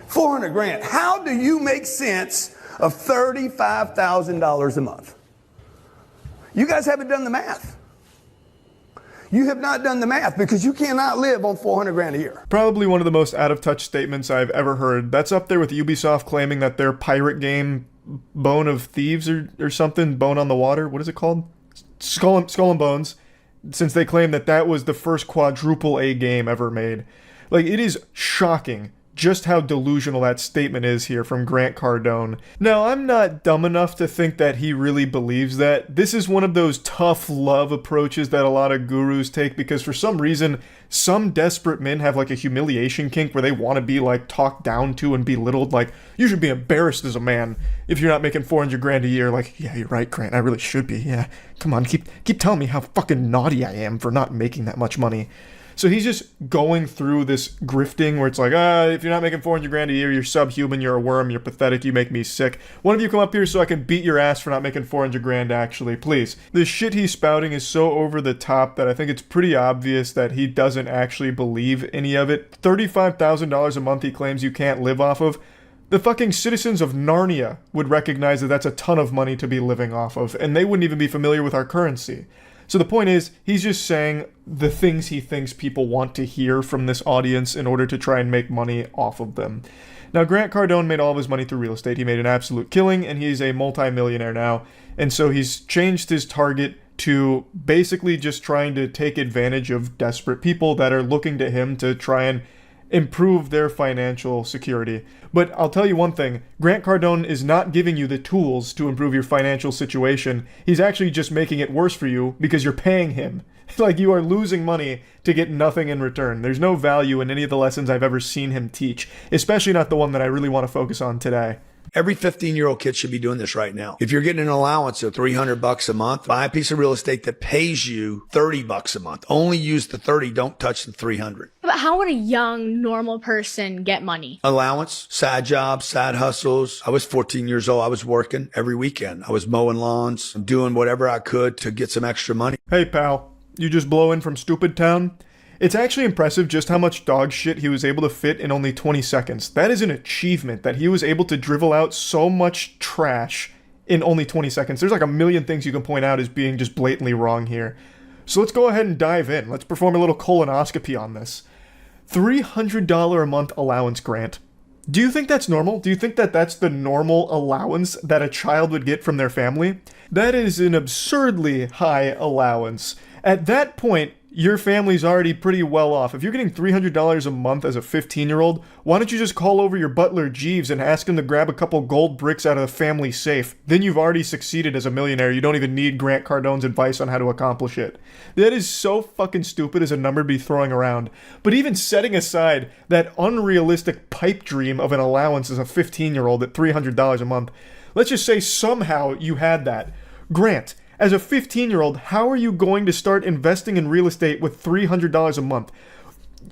400 grand. How do you make sense of $35,000 a month? You guys haven't done the math. You have not done the math because you cannot live on 400 grand a year.
Probably one of the most out-of-touch statements I've ever heard. That's up there with Ubisoft claiming that their pirate game, Bone of Thieves or something, Bone on the Water, what is it called? Skull and Bones, since they claim that that was the first quadruple A game ever made. Like, it is shocking just how delusional that statement is here from Grant Cardone. Now, I'm not dumb enough to think that he really believes that. This is one of those tough love approaches that a lot of gurus take because for some reason, some desperate men have like a humiliation kink where they want to be like talked down to and belittled. Like, you should be embarrassed as a man if you're not making 400 grand a year. Like, yeah, you're right, Grant, I really should be. Yeah, come on, keep telling me how fucking naughty I am for not making that much money. So he's just going through this grifting where it's like, if you're not making 400 grand a year, you're subhuman, you're a worm, you're pathetic, you make me sick. One of you come up here so I can beat your ass for not making 400 grand actually, please. The shit he's spouting is so over the top that I think it's pretty obvious that he doesn't actually believe any of it. $35,000 a month he claims you can't live off of. The fucking citizens of Narnia would recognize that that's a ton of money to be living off of, and they wouldn't even be familiar with our currency. So the point is, he's just saying the things he thinks people want to hear from this audience in order to try and make money off of them. Now, Grant Cardone made all of his money through real estate. He made an absolute killing, and he's a multi-millionaire now. And so he's changed his target to basically just trying to take advantage of desperate people that are looking to him to try and improve their financial security. But I'll tell you one thing, Grant Cardone is not giving you the tools to improve your financial situation. He's actually just making it worse for you because you're paying him. Like, you are losing money to get nothing in return. There's no value in any of the lessons I've ever seen him teach, especially not the one that I really want to focus on today.
Every 15-year-old kid should be doing this right now. If you're getting an allowance of $300 a month, buy a piece of real estate that pays you $30 a month. Only use the 30, don't touch the 300.
But how would a young, normal person get money?
Allowance, side jobs, side hustles. I was 14 years old. I was working every weekend. I was mowing lawns, doing whatever I could to get some extra money.
Hey, pal, you just blow in from Stupid Town? It's actually impressive just how much dog shit he was able to fit in only 20 seconds. That is an achievement, that he was able to drivel out so much trash in only 20 seconds. There's like a million things you can point out as being just blatantly wrong here. So let's go ahead and dive in. Let's perform a little colonoscopy on this. $300 a month allowance grant. Do you think that's normal? Do you think that that's the normal allowance that a child would get from their family? That is an absurdly high allowance. At that point, your family's already pretty well off. If you're getting $300 a month as a 15-year-old, why don't you just call over your butler Jeeves and ask him to grab a couple gold bricks out of the family safe? Then you've already succeeded as a millionaire. You don't even need Grant Cardone's advice on how to accomplish it. That is so fucking stupid as a number to be throwing around. But even setting aside that unrealistic pipe dream of an allowance as a 15-year-old at $300 a month, let's just say somehow you had that. Grant, as a 15-year-old, how are you going to start investing in real estate with $300 a month?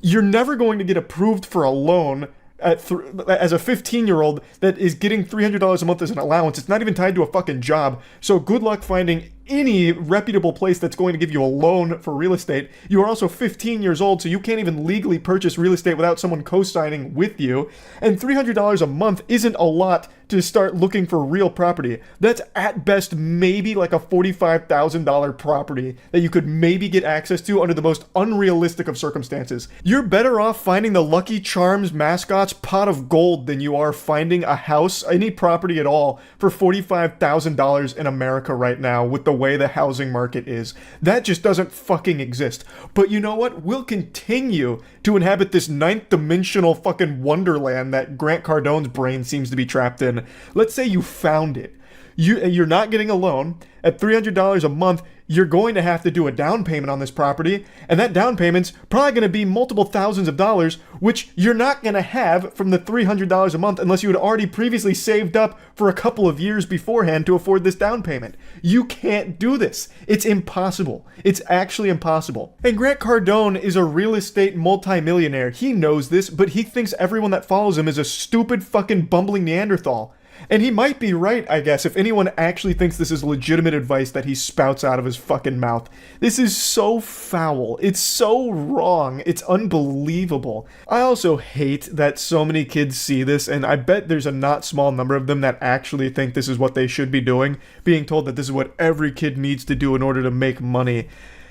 You're never going to get approved for a loan as a 15-year-old that is getting $300 a month as an allowance. It's not even tied to a fucking job. So good luck finding any reputable place that's going to give you a loan for real estate. You are also 15 years old, so you can't even legally purchase real estate without someone co-signing with you. And $300 a month isn't a lot to start looking for real property. That's at best maybe like a $45,000 property that you could maybe get access to under the most unrealistic of circumstances. You're better off finding the Lucky Charms mascot's pot of gold than you are finding a house, any property at all, for $45,000 in America right now with the way the housing market is. That just doesn't fucking exist. But you know what? We'll continue to inhabit this ninth dimensional fucking wonderland that Grant Cardone's brain seems to be trapped in. Let's say you found it. You're not getting a loan. At $300 a month, you're going to have to do a down payment on this property, and that down payment's probably going to be multiple thousands of dollars, which you're not going to have from the $300 a month unless you had already previously saved up for a couple of years beforehand to afford this down payment. You can't do this. It's impossible. It's actually impossible. And Grant Cardone is a real estate multimillionaire. He knows this, but he thinks everyone that follows him is a stupid fucking bumbling Neanderthal. And he might be right, I guess, if anyone actually thinks this is legitimate advice that he spouts out of his fucking mouth. This is so foul. It's so wrong. It's unbelievable. I also hate that so many kids see this, and I bet there's a not small number of them that actually think this is what they should be doing, being told that this is what every kid needs to do in order to make money.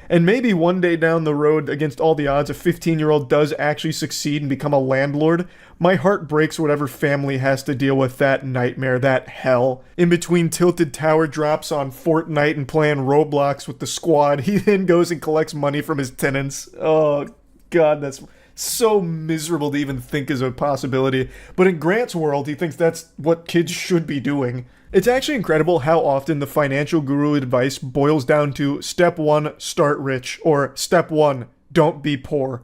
And maybe one day down the road, against all the odds, a 15-year-old does actually succeed and become a landlord. My heart breaks whatever family has to deal with that nightmare, that hell. In between tilted tower drops on Fortnite and playing Roblox with the squad, he then goes and collects money from his tenants. Oh, God, that's so miserable to even think is a possibility. But in Grant's world, he thinks that's what kids should be doing. It's actually incredible how often the financial guru advice boils down to step 1, start rich, or step 1, don't be poor.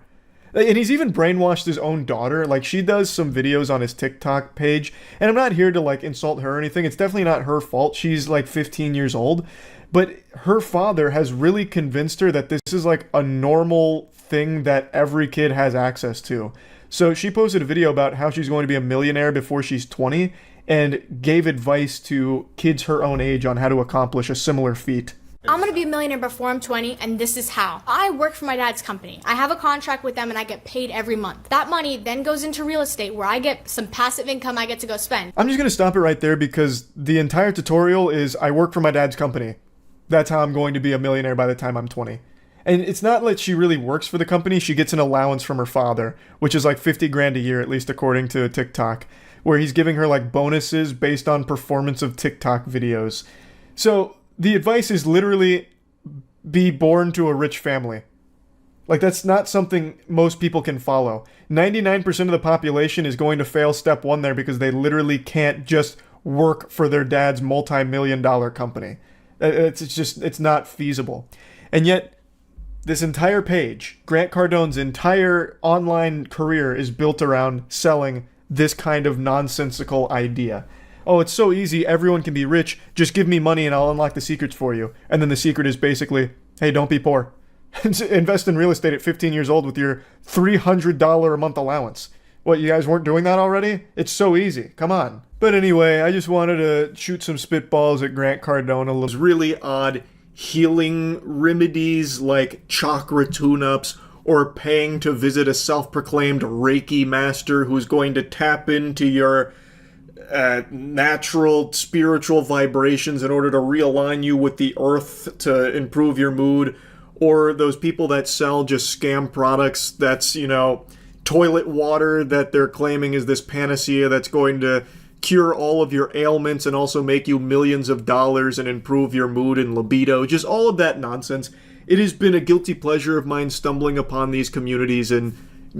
And he's even brainwashed his own daughter. Like, she does some videos on his TikTok page, and I'm not here to, like, insult her or anything. It's definitely not her fault. She's, like, 15 years old. But her father has really convinced her that this is, like, a normal thing that every kid has access to. So she posted a video about how she's going to be a millionaire before she's 20, and gave advice to kids her own age on how to accomplish a similar feat.
I'm gonna be a millionaire before I'm 20, and this is how. I work for my dad's company. I have a contract with them and I get paid every month. That money then goes into real estate where I get some passive income I get to go spend.
I'm just gonna stop it right there because the entire tutorial is I work for my dad's company. That's how I'm going to be a millionaire by the time I'm 20. And it's not like she really works for the company. She gets an allowance from her father, which is like 50 grand a year, at least according to TikTok, where he's giving her like bonuses based on performance of TikTok videos. So the advice is literally be born to a rich family. Like, that's not something most people can follow. 99% of the population is going to fail step 1 there because they literally can't just work for their dad's multi-million-dollar company. It's not feasible. And yet, this entire page, Grant Cardone's entire online career is built around selling this kind of nonsensical idea. Oh, it's so easy, everyone can be rich, just give me money and I'll unlock the secrets for you. And then the secret is basically, hey, don't be poor. Invest in real estate at 15 years old with your $300 a month allowance. What, you guys weren't doing that already? It's so easy, come on. But anyway, I just wanted to shoot some spitballs at Grant Cardone. Those really odd healing remedies like chakra tune-ups, or paying to visit a self-proclaimed Reiki master who's going to tap into your natural spiritual vibrations in order to realign you with the earth to improve your mood, or those people that sell just scam products that's, you know, toilet water that they're claiming is this panacea that's going to cure all of your ailments and also make you millions of dollars and improve your mood and libido, just all of that nonsense. It has been a guilty pleasure of mine stumbling upon these communities and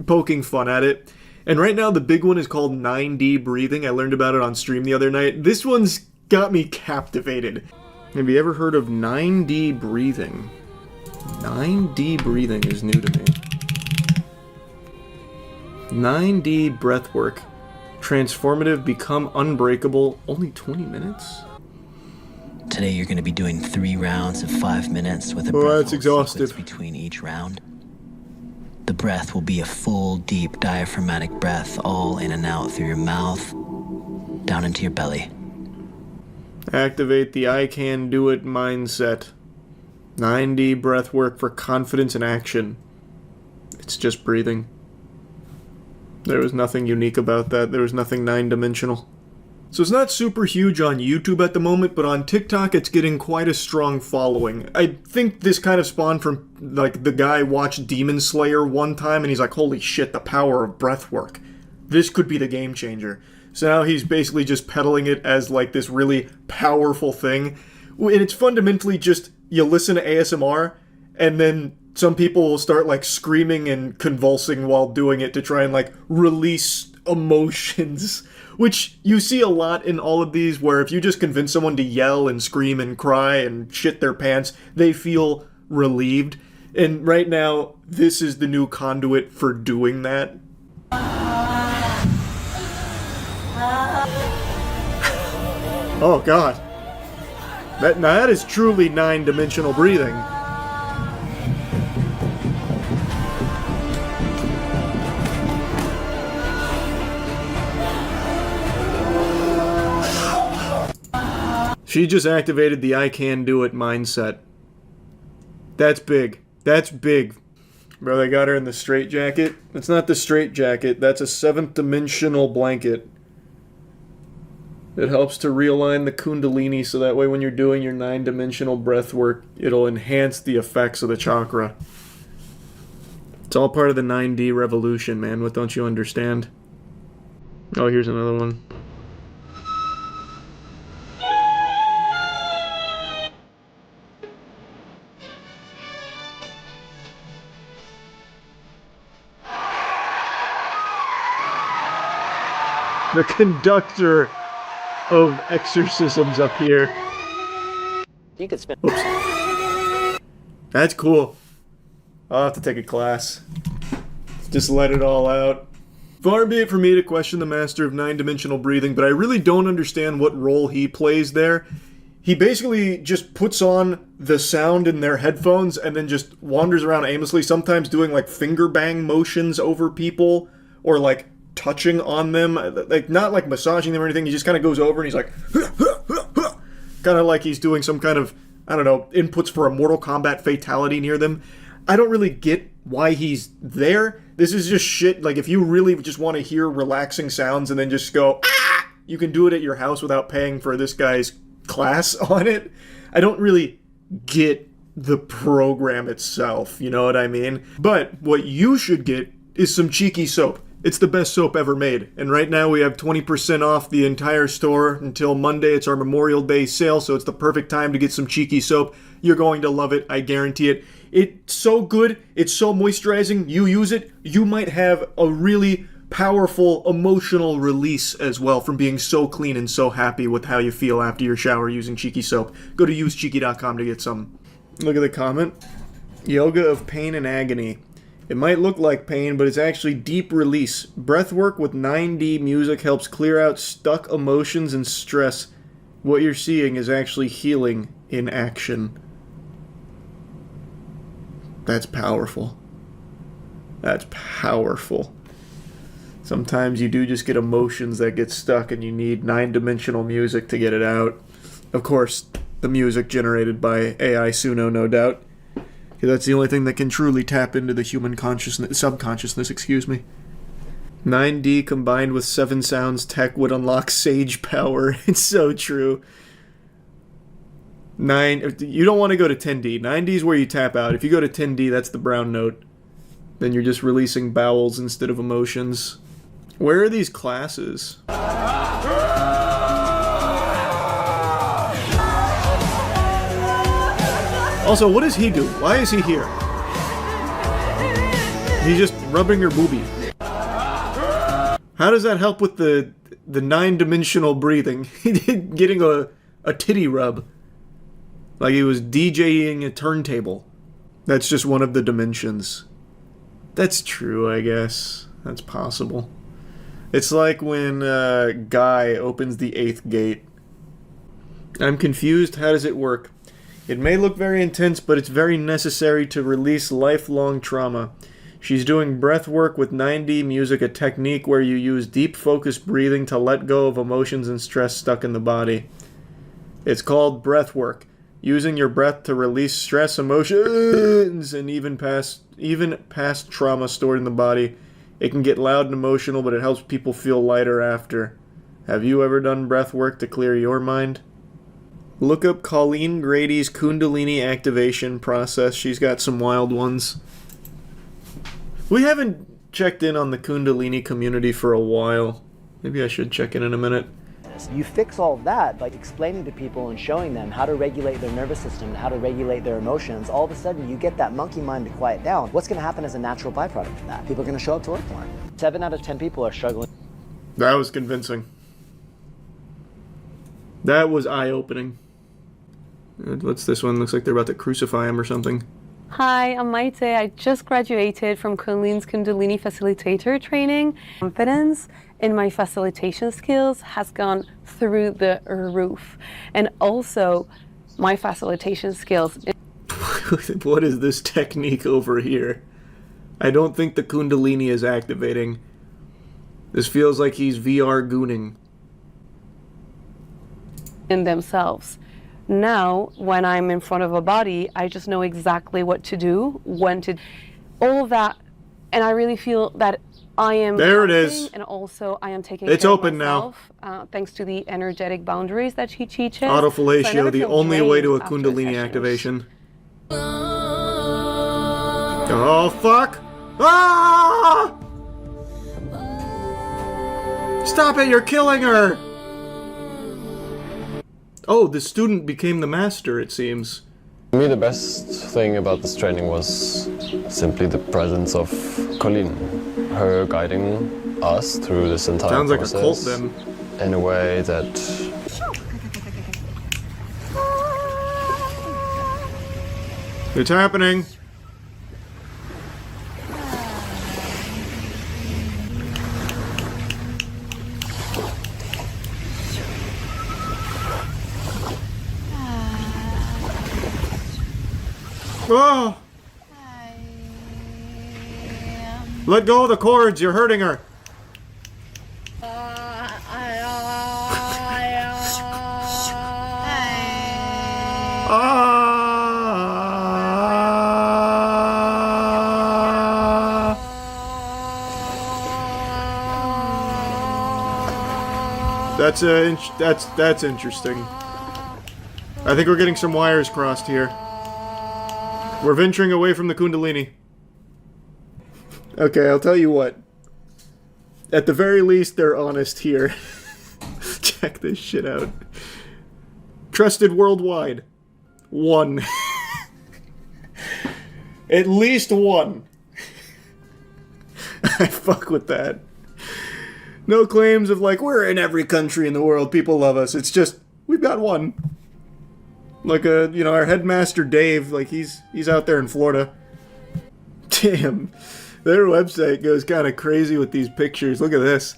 poking fun at it. And right now the big one is called 9D breathing. I learned about it on stream the other night. This one's got me captivated. Have you ever heard of 9D breathing? 9D breathing is new to me. 9D breathwork. Transformative, become unbreakable. Only 20 minutes?
Today you're going to be doing 3 rounds of 5 minutes with a
that's exhaustive.
Between each round. The breath will be a full, deep, diaphragmatic breath, all in and out through your mouth, down into your belly.
Activate the I can do it mindset. 9D breath work for confidence and action. It's just breathing. There was nothing unique about that. There was nothing 9-dimensional. So it's not super huge on YouTube at the moment, but on TikTok it's getting quite a strong following. I think this kind of spawned from, like, the guy watched Demon Slayer one time and he's like, holy shit, the power of breathwork. This could be the game changer. So now he's basically just peddling it as, like, this really powerful thing. And it's fundamentally just, you listen to ASMR, and then some people will start, like, screaming and convulsing while doing it to try and, like, release emotions. Which you see a lot in all of these, where if you just convince someone to yell and scream and cry and shit their pants, they feel relieved. And right now, this is the new conduit for doing that. Oh god. That is truly 9-dimensional breathing. She just activated the I can do it mindset. That's big. That's big. Bro, they got her in the straitjacket. It's not the straitjacket. That's a 7th dimensional blanket. It helps to realign the Kundalini so that way when you're doing your 9-dimensional breath work, it'll enhance the effects of the chakra. It's all part of the 9D revolution, man. What don't you understand? Oh, here's another one. The conductor of exorcisms up here.
You could spin.
Oops. That's cool. I'll have to take a class. Just let it all out. Far be it for me to question the master of 9-dimensional breathing, but I really don't understand what role he plays there. He basically just puts on the sound in their headphones and then just wanders around aimlessly, sometimes doing like finger bang motions over people, or like touching on them, like not like massaging them or anything. He just kind of goes over and he's like kind of like he's doing some kind of, I don't know, inputs for a Mortal Kombat fatality near them. I don't really get why he's there. This is just shit. Like, if you really just want to hear relaxing sounds and then just go, ah, you can do it at your house without paying for this guy's class on it. I don't really get the program itself, you know what I mean? But what you should get is some cheeky soap. It's the best soap ever made. And right now we have 20% off the entire store until Monday. It's our Memorial Day sale, so it's the perfect time to get some cheeky soap. You're going to love it. I guarantee it. It's so good. It's so moisturizing. You use it, you might have a really powerful emotional release as well from being so clean and so happy with how you feel after your shower using Cheeky soap. Go to usecheeky.com to get some. Look at the comment. Yoga of pain and agony. It might look like pain, but it's actually deep release. Breathwork with 9D music helps clear out stuck emotions and stress. What you're seeing is actually healing in action. That's powerful. That's powerful. Sometimes you do just get emotions that get stuck and you need 9-dimensional music to get it out. Of course, the music generated by AI Suno, no doubt. That's the only thing that can truly tap into the human consciousness, subconsciousness, excuse me. 9D combined with 7 sounds tech would unlock sage power. It's so true. You don't want to go to 10D. 9D is where you tap out. If you go to 10D, that's the brown note. Then you're just releasing bowels instead of emotions. Where are these classes? Also, what does he do? Why is he here? He's just rubbing her boobie. How does that help with the 9-dimensional breathing? Getting a titty rub. Like he was DJing a turntable. That's just one of the dimensions. That's true, I guess. That's possible. It's like when Guy opens the 8th gate. I'm confused. How does it work? It may look very intense, but it's very necessary to release lifelong trauma. She's doing breath work with 9D music, a technique where you use deep focused breathing to let go of emotions and stress stuck in the body. It's called breath work. Using your breath to release stress, emotions, and even past trauma stored in the body. It can get loud and emotional, but it helps people feel lighter after. Have you ever done breath work to clear your mind? Look up Colleen Grady's Kundalini activation process. She's got some wild ones. We haven't checked in on the Kundalini community for a while. Maybe I should check in a minute.
You fix all of that by explaining to people and showing them how to regulate their nervous system and how to regulate their emotions. All of a sudden, you get that monkey mind to quiet down. What's going to happen as a natural byproduct of that? People are going to show up to work more. 7 out of 10 people are struggling.
That was convincing. That was eye-opening. What's this one? Looks like they're about to crucify him or something.
Hi, I'm Maite. I just graduated from Colleen's Kundalini Facilitator training. Confidence in my facilitation skills has gone through the roof. And also, my facilitation skills...
What is this technique over here? I don't think the Kundalini is activating. This feels like he's VR gooning.
...in themselves. Now, when I'm in front of a body, I just know exactly what to do, when to... all of that, and I really feel that I am
There it
helping,
is.
and also I am taking
It's
care
open
of
now.
myself, thanks to the energetic boundaries that she teaches.
Autofellatio,
So I never
the
feel
only way to a
drained after
Kundalini
sessions.
activation. Oh, fuck! Ah! Stop it, you're killing her! Oh, the student became the master, it seems.
For me, the best thing about this training was simply the presence of Colleen. Her guiding us through this entire
Sounds like a
process
cult then.
in a way that
It's happening. Oh! Let go of the cords, you're hurting her. That's interesting. I think we're getting some wires crossed here. We're venturing away from the Kundalini. Okay, I'll tell you what. At the very least, they're honest here. Check this shit out. Trusted worldwide. 1. At least 1. I fuck with that. No claims of like, we're in every country in the world, people love us. It's just, we've got 1. Like our headmaster Dave, like he's out there in Florida. Damn. Their website goes kind of crazy with these pictures. Look at this.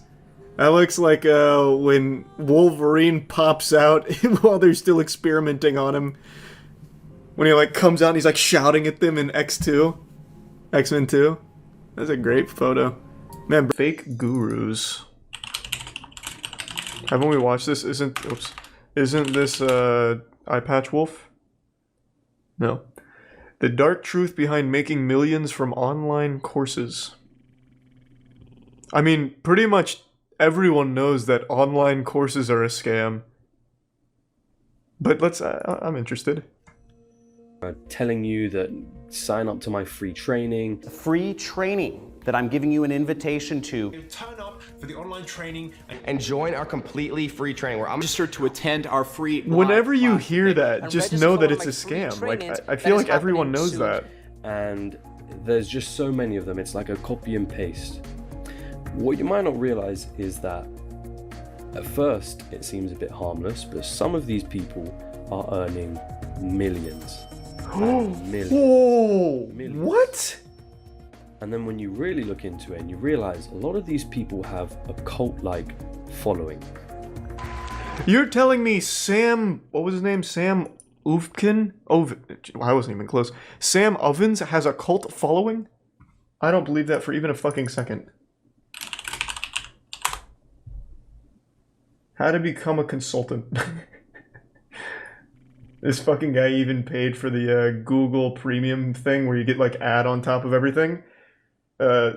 That looks like when Wolverine pops out while they're still experimenting on him. When he like comes out and he's like shouting at them in X2. X-Men 2. That's a great photo. Man, fake gurus. Haven't we watched this? Isn't this Eye Patch Wolf? No. The dark truth behind making millions from online courses. I mean, pretty much everyone knows that online courses are a scam. But I'm interested.
Telling you that sign up to my free training.
Free training that I'm giving you an invitation to.
Turn up for the online training and join our completely free training where I'm registered to attend our free.
Whenever you hear that, just know that it's a scam. Like, I feel like everyone knows that.
And there's just so many of them. It's like a copy and paste. What you might not realize is that at first it seems a bit harmless, but some of these people are earning millions. Millions.
Whoa!
Millions.
What?
And then when you really look into it and you realize a lot of these people have a cult-like following.
You're telling me Sam, what was his name? Sam Ovkin? I wasn't even close. Sam Ovens has a cult following? I don't believe that for even a fucking second. How to become a consultant. This fucking guy even paid for the Google Premium thing where you get like ad on top of everything.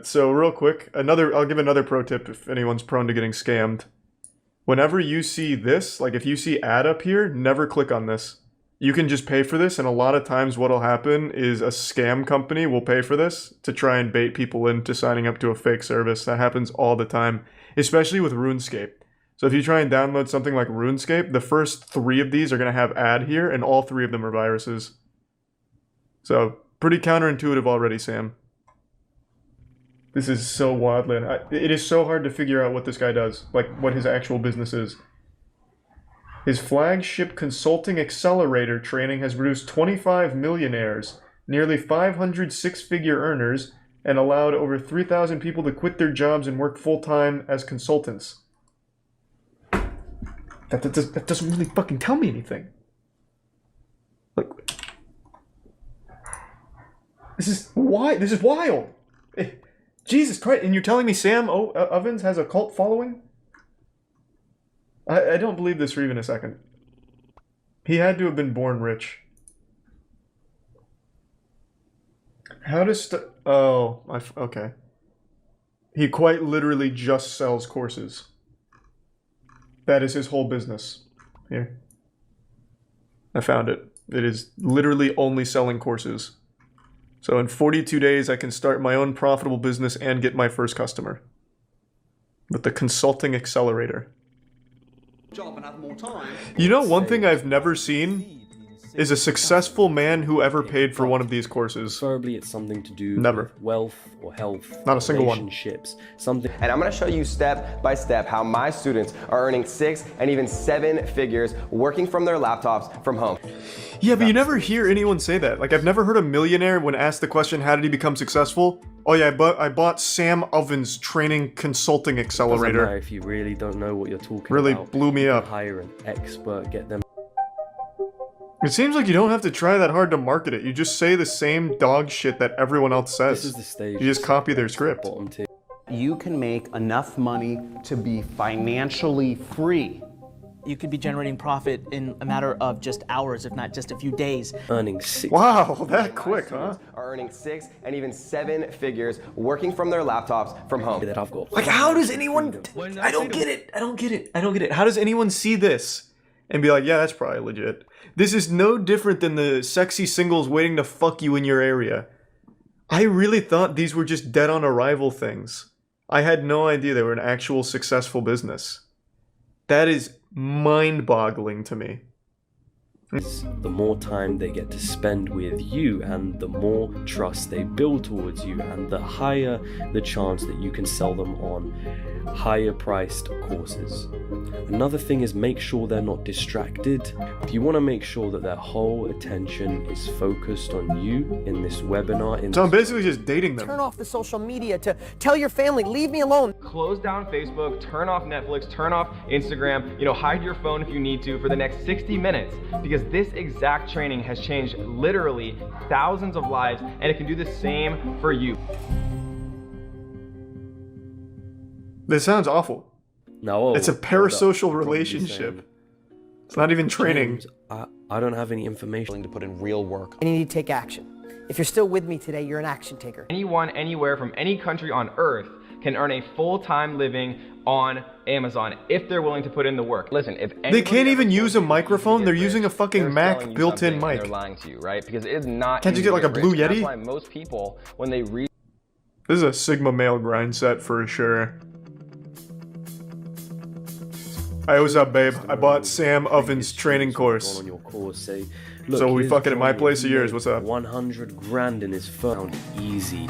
So real quick, I'll give another pro tip if anyone's prone to getting scammed. Whenever you see this, like if you see ad up here, never click on this. You can just pay for this, and a lot of times what'll happen is a scam company will pay for this to try and bait people into signing up to a fake service. That happens all the time, especially with RuneScape. So if you try and download something like RuneScape, the first 3 of these are going to have ad here, and all 3 of them are viruses. So, pretty counterintuitive already, Sam. This is so wildly... It is so hard to figure out what this guy does, like what his actual business is. His flagship consulting accelerator training has produced 25 millionaires, nearly 500 six-figure earners, and allowed over 3,000 people to quit their jobs and work full-time as consultants. That doesn't really fucking tell me anything. Like, this is wild. Jesus Christ! And you're telling me Sam Ovens has a cult following? I don't believe this for even a second. He had to have been born rich. How to okay. He quite literally just sells courses. That is his whole business. Here. I found it. It is literally only selling courses. So in 42 days, I can start my own profitable business and get my first customer. With the Consulting Accelerator. You know, one thing I've never seen is a successful man who ever paid for one of these courses.
Preferably it's something to do
Never.
with wealth or health.
Not a single one.
Relationships. Something.
And I'm gonna show you step by step how my students are earning 6 and even 7 figures working from their laptops from home.
Yeah, but you never hear anyone say that. Like, I've never heard a millionaire, when asked the question, how did he become successful? Oh yeah, I bought Sam Oven's training consulting accelerator.
Doesn't matter if you really don't know what you're talking
Really
about.
blew me up.
Hire an expert, get them.
It seems like you don't have to try that hard to market it. You just say the same dog shit that everyone else says.
This is the stage.
You just copy their script.
You can make enough money to be financially free.
You could be generating profit in a matter of just hours, if not just a few days.
Earning 6.
Wow, that quick, huh?
Are earning 6 and even 7 figures working from their laptops from home.
That I've got.
Like, how does anyone... I don't get it. I don't get it. I don't get it. How does anyone see this and be like, yeah, that's probably legit? This is no different than the sexy singles waiting to fuck you in your area. I really thought these were just dead on arrival things. I had no idea they were an actual successful business. That is mind-boggling to me.
The more time they get to spend with you and the more trust they build towards you and the higher the chance that you can sell them on higher priced courses. Another thing is make sure they're not distracted. You want to make sure that their whole attention is focused on you in this webinar.
So I'm basically just dating them.
Turn off the social media to tell your family, leave me alone.
Close down Facebook, turn off Netflix, turn off Instagram, hide your phone if you need to for the next 60 minutes because this exact training has changed literally thousands of lives and it can do the same for you.
This sounds awful.
No,
it's a parasocial relationship. It's not even training.
James, I don't have any information
to put in real work.
And you need to take action. If you're still with me today, you're an action taker.
Anyone, anywhere from any country on earth can earn a full-time living on Amazon if they're willing to put in the work. Listen, if
they can't even use a microphone, they're using a fucking Mac built-in mic.
They're lying to you, right? Because it is not.
Can't you get like a Blue Yeti?
That's why most people, when they read.
This is a Sigma male grind set for sure. Hey, what's up, babe? I bought Sam Oven's training course.
On your course, say,
so we fucking at my place of yours. What's up?
100 grand in his phone. Easy.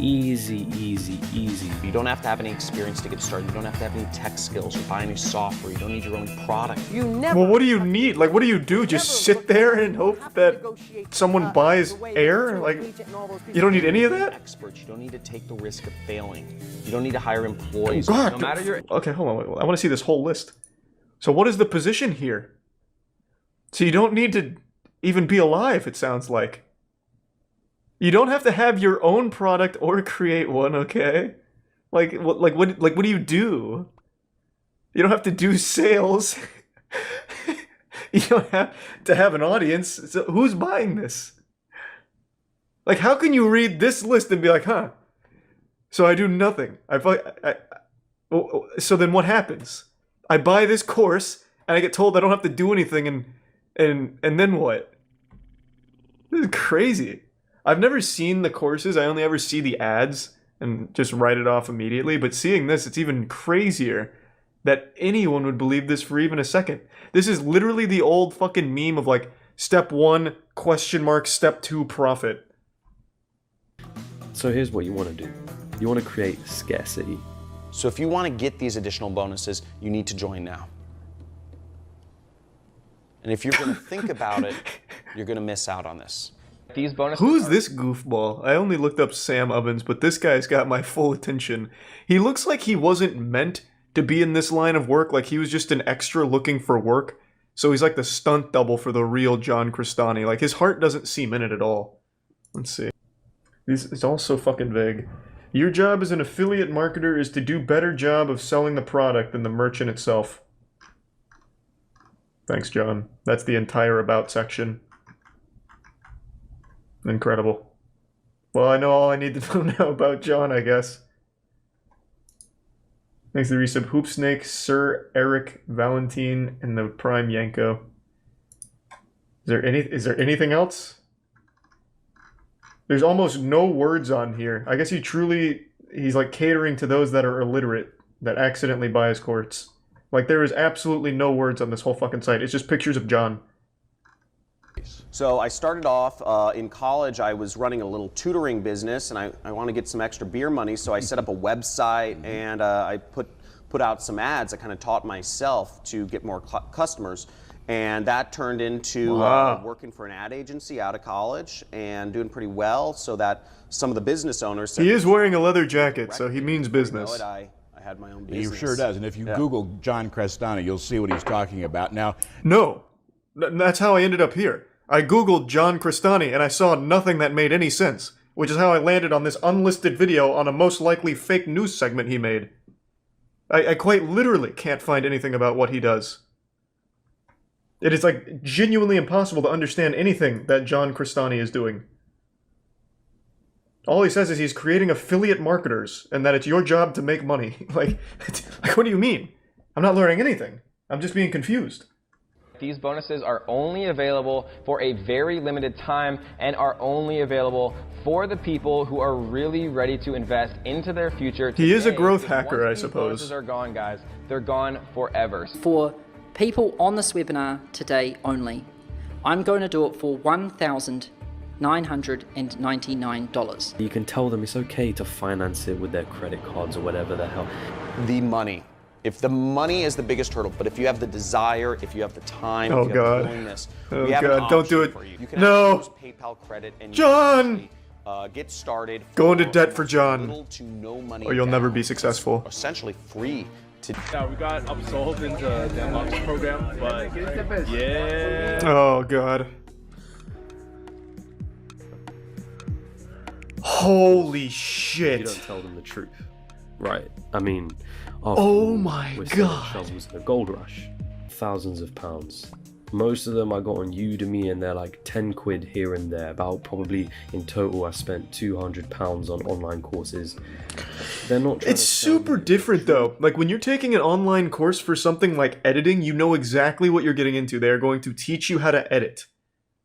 Easy, easy, easy.
You don't have to have any experience to get started. You don't have to have any tech skills or buy any software. You don't need your own product.
You never.
Well, what do you need? Like, what do you do? Just sit there and hope that someone buys air? Like, you don't need any of that?
Experts. You don't need to take the risk of failing. You don't need to hire employees.
Oh, God.
No matter your.
Okay, hold on. Wait. I want to see this whole list. So what is the position here? So you don't need to even be alive, it sounds like. You don't have to have your own product or create one, okay? Like what do you do? You don't have to do sales. You don't have to have an audience. So who's buying this? Like, how can you read this list and be like, huh? So I do nothing. So then what happens? I buy this course and I get told I don't have to do anything and then what? This is crazy. I've never seen the courses. I only ever see the ads and just write it off immediately. But seeing this, it's even crazier that anyone would believe this for even a second. This is literally the old fucking meme of like step 1 ? Step 2 profit.
So here's what you want to do. You want to create scarcity.
So if you want to get these additional bonuses, you need to join now. And if you're going to think about it, you're going to miss out on this.
These bonuses.
Who's this goofball? I only looked up Sam Ovens, but this guy's got my full attention. He looks like he wasn't meant to be in this line of work, like he was just an extra looking for work. So he's like the stunt double for the real John Crestani. Like his heart doesn't seem in it at all. Let's see. It's all so fucking vague. Your job as an affiliate marketer is to do better job of selling the product than the merchant itself. Thanks, John. That's the entire about section. Incredible. Well, I know all I need to know now about John, I guess. Thanks to the resub. Hoop Snake, Sir Eric Valentine, and the Prime Yanko. Is there anything else? There's almost no words on here. I guess he's like catering to those that are illiterate, that accidentally buy his course. Like, there is absolutely no words on this whole fucking site. It's just pictures of John.
So I started off in college. I was running a little tutoring business, and I want to get some extra beer money, so I set up a website, and I put out some ads. I kind of taught myself to get more customers. And that turned into working for an ad agency out of college and doing pretty well, so that some of the business owners said,
He is wearing a leather jacket, so he means business.
I had my own business.
He sure does. And if you Google John Crestani, you'll see what he's talking about. Now,
no, that's how I ended up here. I Googled John Crestani and I saw nothing that made any sense, which is how I landed on this unlisted video on a most likely fake news segment he made. I quite literally can't find anything about what he does. It is, like, genuinely impossible to understand anything that John Crestani is doing. All he says is he's creating affiliate marketers, and that it's your job to make money. Like, what do you mean? I'm not learning anything. I'm just being confused.
These bonuses are only available for a very limited time and are only available for the people who are really ready to invest into their future.
He is a
today,
growth
because
hacker, I
once these
suppose.
bonuses are gone, guys. They're gone forever.
For people on this webinar today only, I'm going to do it for $1,999.
You can tell them it's okay to finance it with their credit cards or whatever the hell.
The money. If the money is the biggest hurdle, but if you have the desire, if you have the time,
Oh,
if you have
God.
the willingness,
Oh,
we have
God,
an
don't do
option
it.
for you. You can
No.
actually use PayPal credit and
John!
get started.
Go into debt for John,
Little to no money
or you'll never
down.
be successful.
Essentially free to.
Yeah, we got absolved into the Unlocks program, but yeah.
Oh, God. Holy shit.
You don't tell them the truth. Right. I mean, after
Oh
all,
my
we're selling
God.
shovels in a gold rush. Thousands of pounds. Most of them I got on Udemy and they're like 10 quid here and there. About probably in total I spent £200 on online courses. They're not trying
It's super different though. Like when you're taking an online course for something like editing, you know exactly what you're getting into. They are going to teach you how to edit.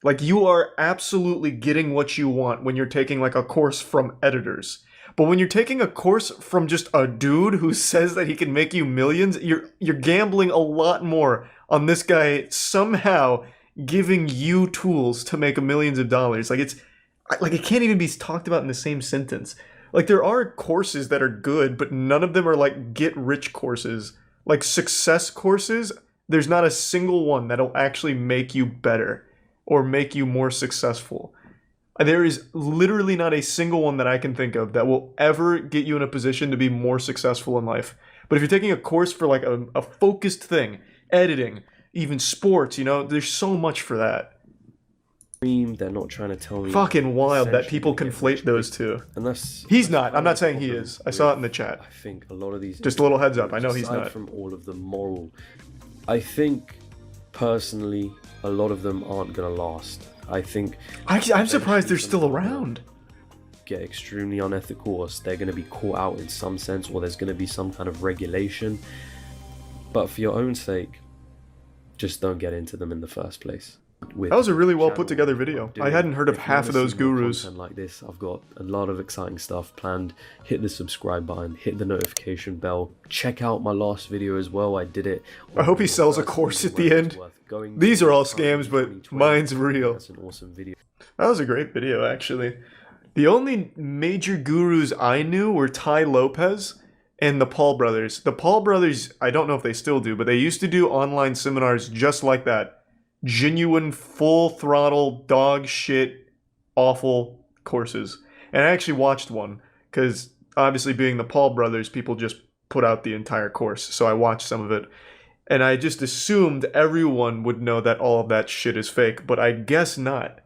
Like you are absolutely getting what you want when you're taking like a course from editors. But when you're taking a course from just a dude who says that he can make you millions, you're gambling a lot more on this guy somehow giving you tools to make millions of dollars. Like it can't even be talked about in the same sentence. Like there are courses that are good, but none of them are like get rich courses. Like success courses, there's not a single one that'll actually make you better or make you more successful. There is literally not a single one that I can think of that will ever get you in a position to be more successful in life. But if you're taking a course for like a focused thing, editing, even sports, you know, there's so much for that.
They're not trying to tell me.
Fucking wild that people conflate those two. He's not. I'm not saying he is. I saw it in the chat.
I think a lot of these.
Just a little heads up. I know he's
aside
not.
From all of the moral, I think personally, a lot of them aren't gonna last. I think.
I'm surprised they're still around.
Get extremely unethical, or they're going to be caught out in some sense, or there's going to be some kind of regulation. But for your own sake, just don't get into them in the first place.
That was a really well put together video. I hadn't heard of half of those gurus.
Content like this, I've got a lot of exciting stuff planned. Hit the subscribe button, hit the notification bell. Check out my last video as well. I did it.
I hope he sells a course at the end. These are all scams, but mine's real.
That's an awesome video.
That was a great video, actually. The only major gurus I knew were Ty Lopez and the Paul brothers. The Paul brothers, I don't know if they still do, but they used to do online seminars just like that. Genuine, full throttle, dog shit, awful courses. And I actually watched one, because obviously being the Paul brothers, people just put out the entire course, so I watched some of it. And I just assumed everyone would know that all of that shit is fake, but I guess not.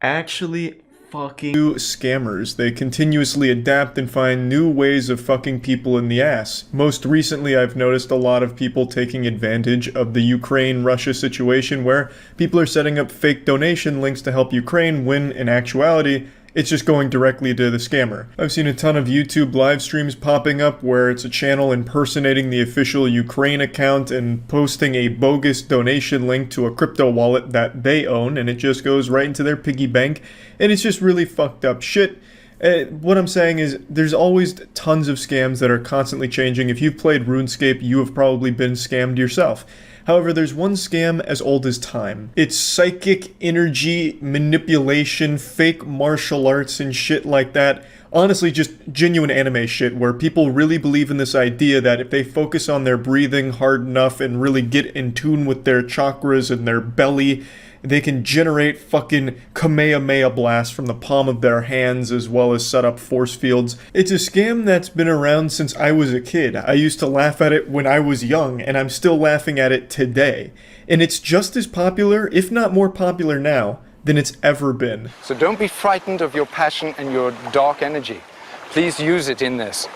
Actually, fucking scammers. They continuously adapt and find new ways of fucking people in the ass. Most recently, I've noticed a lot of people taking advantage of the Ukraine-Russia situation where people are setting up fake donation links to help Ukraine when, in actuality, It's just going directly to the scammer. I've seen a ton of YouTube live streams popping up where it's a channel impersonating the official Ukraine account and posting a bogus donation link to a crypto wallet that they own, and it just goes right into their piggy bank, and it's just really fucked up shit. What I'm saying is there's always tons of scams that are constantly changing. If you've played RuneScape, you have probably been scammed yourself. However, there's one scam as old as time. It's psychic energy manipulation, fake martial arts and shit like that. Honestly, just genuine anime shit where people really believe in this idea that if they focus on their breathing hard enough and really get in tune with their chakras and their belly, they can generate fucking Kamehameha blasts from the palm of their hands as well as set up force fields. It's a scam that's been around since I was a kid. I used to laugh at it when I was young, and I'm still laughing at it today. And it's just as popular, if not more popular now, than it's ever been.
So don't be frightened of your passion and your dark energy. Please use it in this.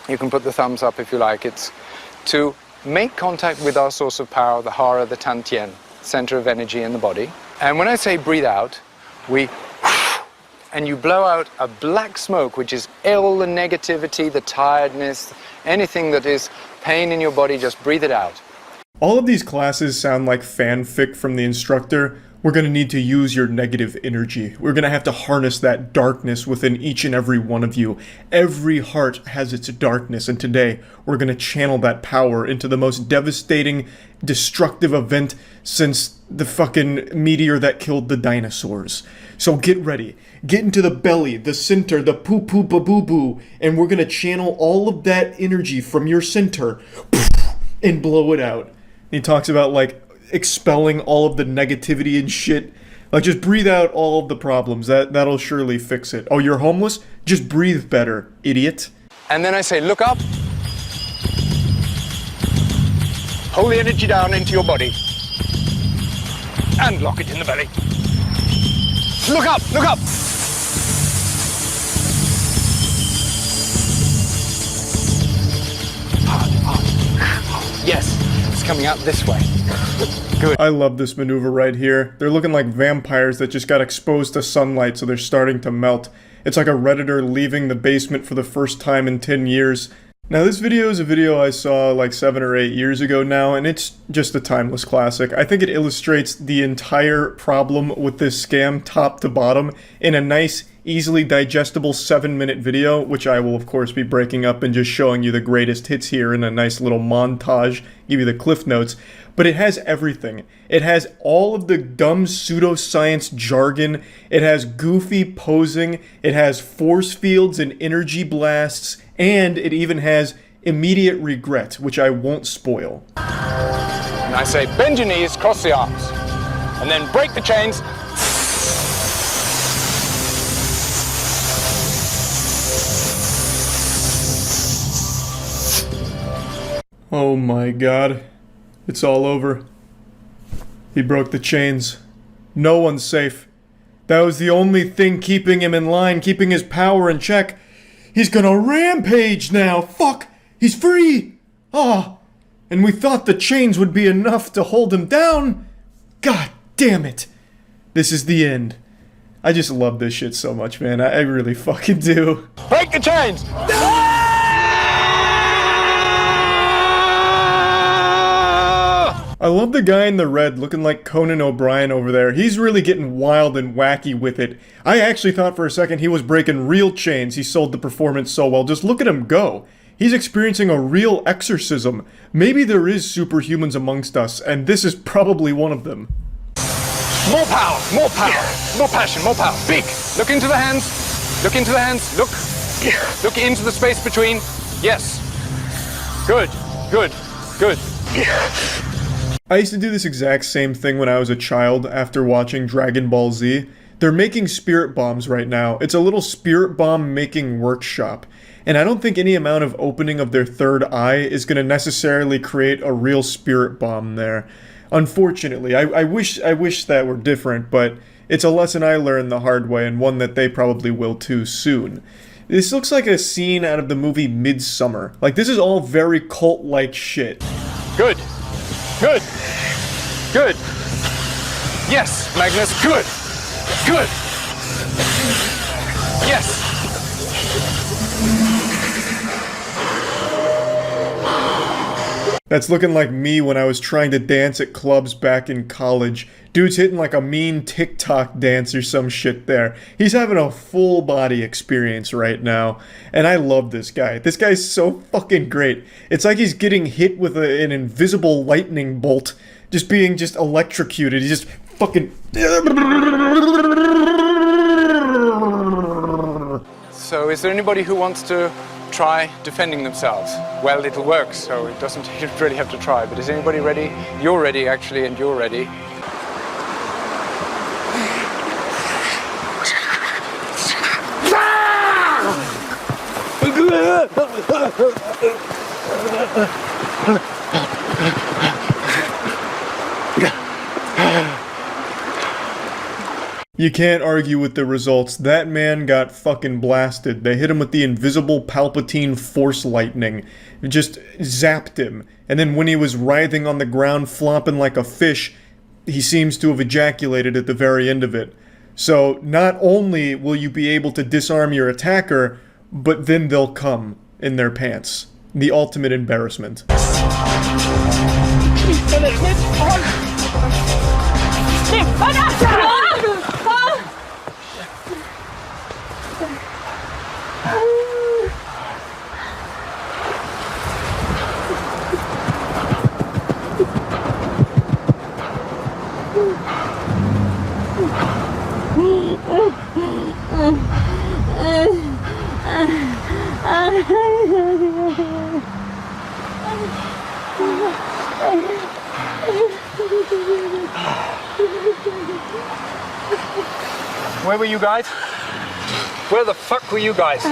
You can put the thumbs up if you like. It's to make contact with our source of power, the Hara, the Tantien, center of energy in the body. And when I say breathe out, we and you blow out a black smoke, which is all the negativity, the tiredness, anything that is pain in your body, just breathe it out.
All of these classes sound like fanfic from the instructor. We're going to need to use your negative energy. We're going to have to harness that darkness within each and every one of you. Every heart has its darkness, and today we're going to channel that power into the most devastating, destructive event since the fucking meteor that killed the dinosaurs. So get ready. Get into the belly, the center, the poo-poo-ba-boo-boo, and we're going to channel all of that energy from your center and blow it out. He talks about, like, expelling all of the negativity and shit. Like, just breathe out all of the problems. That'll surely fix it. Oh, you're homeless? Just breathe better, idiot.
And then I say, look up. Hold the energy down into your body. And lock it in the belly. Look up, look up. Yes, it's coming out this way. Good.
I love this maneuver right here. They're looking like vampires that just got exposed to sunlight, so they're starting to melt. It's like a Redditor leaving the basement for the first time in 10 years. Now, this video is a video I saw like 7 or 8 years ago now, and it's just a timeless classic. I think it illustrates the entire problem with this scam top to bottom in a nice, easily digestible 7-minute video, which I will of course be breaking up and just showing you the greatest hits here in a nice little montage, give you the cliff notes. But it has everything. It has all of the dumb pseudoscience jargon, it has goofy posing, it has force fields and energy blasts, and it even has immediate regret, which I won't spoil.
And I say, bend your knees, cross the arms, and then break the chains.
Oh my god. It's all over. He broke the chains. No one's safe. That was the only thing keeping him in line, keeping his power in check. He's gonna rampage now! Fuck! He's free! Ah! And we thought the chains would be enough to hold him down? God damn it! This is the end. I just love this shit so much, man. I really fucking do.
Break the chains!
I love the guy in the red looking like Conan O'Brien over there. He's really getting wild and wacky with it. I actually thought for a second he was breaking real chains. He sold the performance so well. Just look at him go. He's experiencing a real exorcism. Maybe there is superhumans amongst us, and this is probably one of them.
More power, more passion, more power. Big. Look into the hands. Look into the hands. Look into the space between. Yes. Good. Good. Good.
I used to do this exact same thing when I was a child after watching Dragon Ball Z. They're making spirit bombs right now. It's a little spirit bomb making workshop. And I don't think any amount of opening of their third eye is going to necessarily create a real spirit bomb there. Unfortunately, I wish that were different, but it's a lesson I learned the hard way and one that they probably will too soon. This looks like a scene out of the movie Midsummer. Like, this is all very cult-like shit.
Good. Good. Good. Yes, Magnus. Good. Good. Yes!
That's looking like me when I was trying to dance at clubs back in college. Dude's hitting like a mean TikTok dance or some shit there. He's having a full body experience right now. And I love this guy. This guy's so fucking great. It's like he's getting hit with an invisible lightning bolt. Just being just electrocuted. He's just fucking...
So is there anybody who wants to try defending themselves? Well, it'll work, so it doesn't you really have to try. But is anybody ready? You're ready, actually, and you're ready.
You can't argue with the results. That man got fucking blasted. They hit him with the invisible Palpatine force lightning. It just zapped him. And then when he was writhing on the ground, flopping like a fish, he seems to have ejaculated at the very end of it. So not only will you be able to disarm your attacker, but then they'll come in their pants. The ultimate embarrassment.
Where were you guys? Where the fuck were you guys?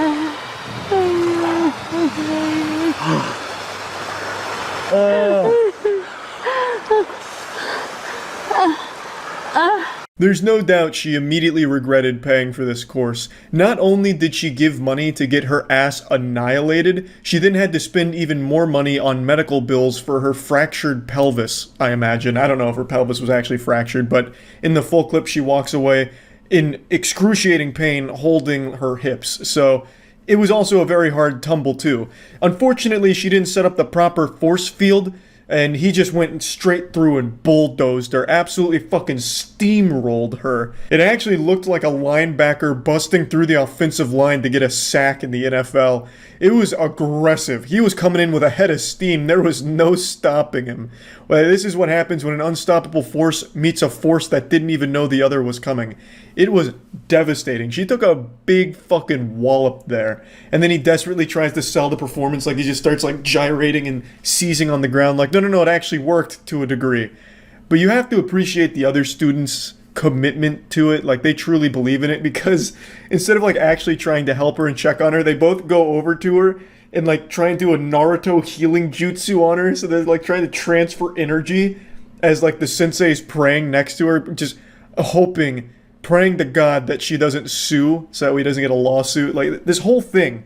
There's no doubt she immediately regretted paying for this course. Not only did she give money to get her ass annihilated, she then had to spend even more money on medical bills for her fractured pelvis, I imagine. I don't know if her pelvis was actually fractured, but in the full clip she walks away in excruciating pain holding her hips. So it was also a very hard tumble too. Unfortunately, she didn't set up the proper force field, and he just went straight through and bulldozed her, absolutely fucking steamrolled her. It actually looked like a linebacker busting through the offensive line to get a sack in the NFL. It was aggressive. He was coming in with a head of steam. There was no stopping him. Well, this is what happens when an unstoppable force meets a force that didn't even know the other was coming. It was devastating. She took a big fucking wallop there. And then he desperately tries to sell the performance, like he just starts like gyrating and seizing on the ground like, no, it actually worked to a degree. But you have to appreciate the other students' commitment to it. Like, they truly believe in it, because instead of like actually trying to help her and check on her, they both go over to her and like try and do a Naruto healing jutsu on her. So they're like trying to transfer energy as like the sensei's praying next to her, just praying to God that she doesn't sue so that he doesn't get a lawsuit. Like, this whole thing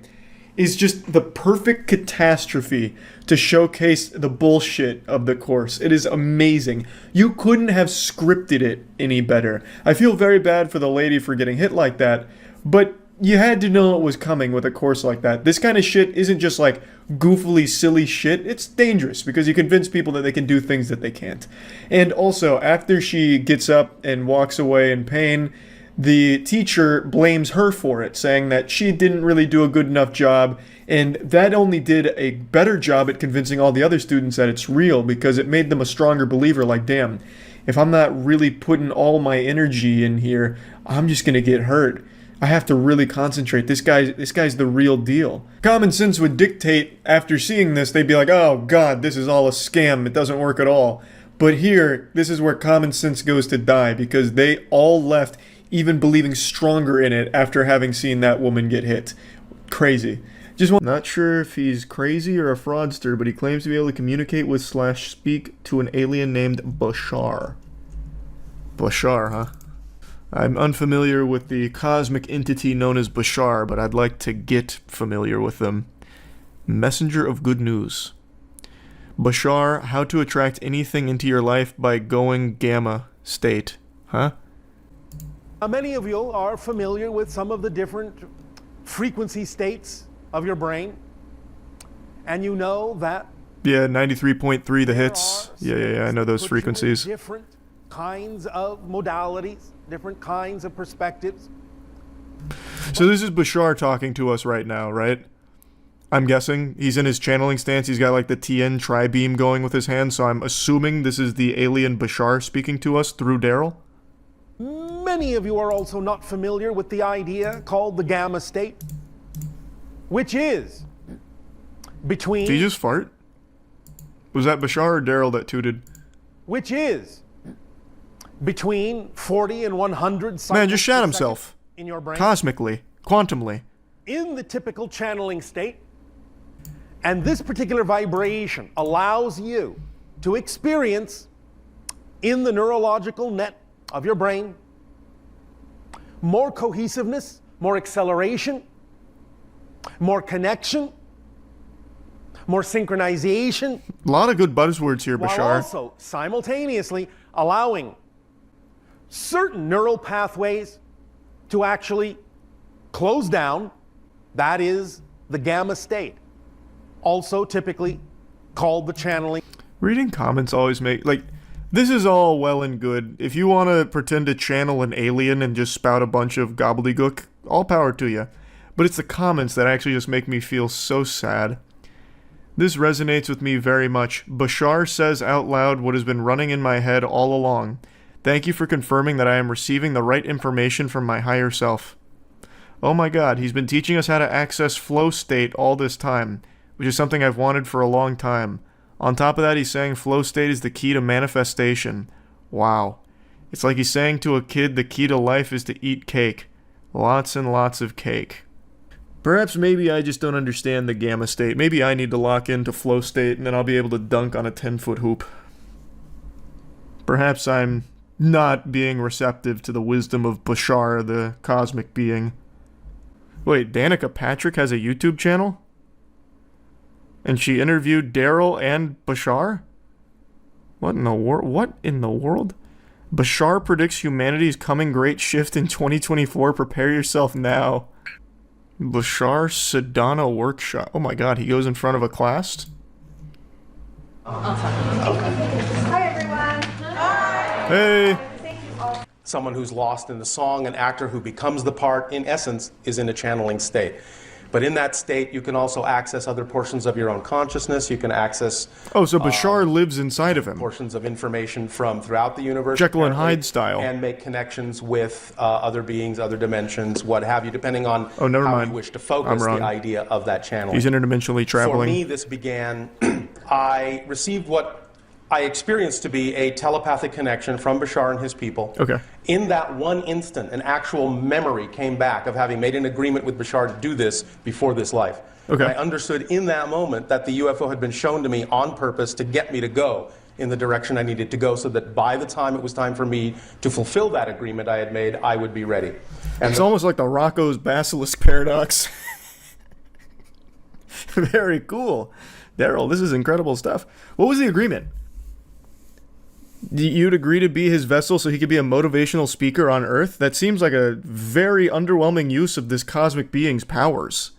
is just the perfect catastrophe to showcase the bullshit of the course. It is amazing. You couldn't have scripted it any better. I feel very bad for the lady for getting hit like that, but you had to know it was coming with a course like that. This kind of shit isn't just like goofily silly shit. It's dangerous because you convince people that they can do things that they can't. And also, after she gets up and walks away in pain, the teacher blames her for it, saying that she didn't really do a good enough job, and that only did a better job at convincing all the other students that it's real, because it made them a stronger believer. Like, damn, if I'm not really putting all my energy in here, I'm just gonna get hurt. I have to really concentrate. This guy's the real deal. Common sense would dictate, after seeing this, they'd be like, oh god, this is all a scam, it doesn't work at all. But here, this is where common sense goes to die, because they all left even believing stronger in it after having seen that woman get hit. Crazy. Not sure if he's crazy or a fraudster, but he claims to be able to communicate with / speak to an alien named Bashar. Bashar, huh? I'm unfamiliar with the cosmic entity known as Bashar, but I'd like to get familiar with them. Messenger of good news. Bashar, how to attract anything into your life by going gamma state. Huh?
Now, many of you are familiar with some of the different frequency states of your brain, and you know that
Yeah, 93.3 the hits. Yeah, I know those frequencies.
different kinds of modalities, different kinds of perspectives.
So this is Bashar talking to us right now, right? I'm guessing he's in his channeling stance. He's got like the TN tri-beam going with his hand, so I'm assuming this is the alien Bashar speaking to us through Daryl.
Many of you are also not familiar with the idea called the gamma state, which is between...
Did he just fart? Was that Bashar or Daryl that tooted?
Which is between 40 and 100 cycles
Man, just shat
per
himself.
second in your brain.
Cosmically. Quantumly.
In the typical channeling state. And this particular vibration allows you to experience in the neurological net of your brain more cohesiveness, more acceleration, more connection, more synchronization.
A lot of good buzzwords here,
While
Bashar.
also simultaneously allowing certain neural pathways to actually close down. That is the gamma state. Also typically called the channeling.
Reading comments always make, like, this is all well and good. If you want to pretend to channel an alien and just spout a bunch of gobbledygook, all power to you. But it's the comments that actually just make me feel so sad. This resonates with me very much. Bashar says out loud what has been running in my head all along. Thank you for confirming that I am receiving the right information from my higher self. Oh my god, he's been teaching us how to access flow state all this time, which is something I've wanted for a long time. On top of that, he's saying flow state is the key to manifestation. Wow. It's like he's saying to a kid the key to life is to eat cake. Lots and lots of cake. Perhaps maybe I just don't understand the gamma state. Maybe I need to lock into flow state and then I'll be able to dunk on a 10-foot hoop. Perhaps I'm not being receptive to the wisdom of Bashar, the cosmic being. Wait, Danica Patrick has a YouTube channel? And she interviewed Daryl and Bashar? What in the world? Bashar predicts humanity's coming great shift in 2024. Prepare yourself now. Bashar Sedana workshop. Oh my god, he goes in front of a class?
Hi everyone. Hi.
Hey.
Someone who's lost in the song, an actor who becomes the part, in essence, is in a channeling state. But in that state, you can also access other portions of your own consciousness. You can access...
Oh, so Bashar lives inside of him.
Portions of information from throughout the universe.
Jekyll and Hyde style.
And make connections with other beings, other dimensions, what have you, depending on how you wish to focus the idea of that channel.
He's interdimensionally traveling.
For me, this began... I received what I experienced to be a telepathic connection from Bashar and his people.
Okay.
In that one instant, an actual memory came back of having made an agreement with Bashar to do this before this life.
Okay.
And I understood in that moment that the UFO had been shown to me on purpose to get me to go in the direction I needed to go, so that by the time it was time for me to fulfill that agreement I had made, I would be ready. And
it's almost like the Rocco's Basilisk paradox. Very cool. Daryl, this is incredible stuff. What was the agreement? You'd agree to be his vessel so he could be a motivational speaker on Earth? That seems like a very underwhelming use of this cosmic being's powers.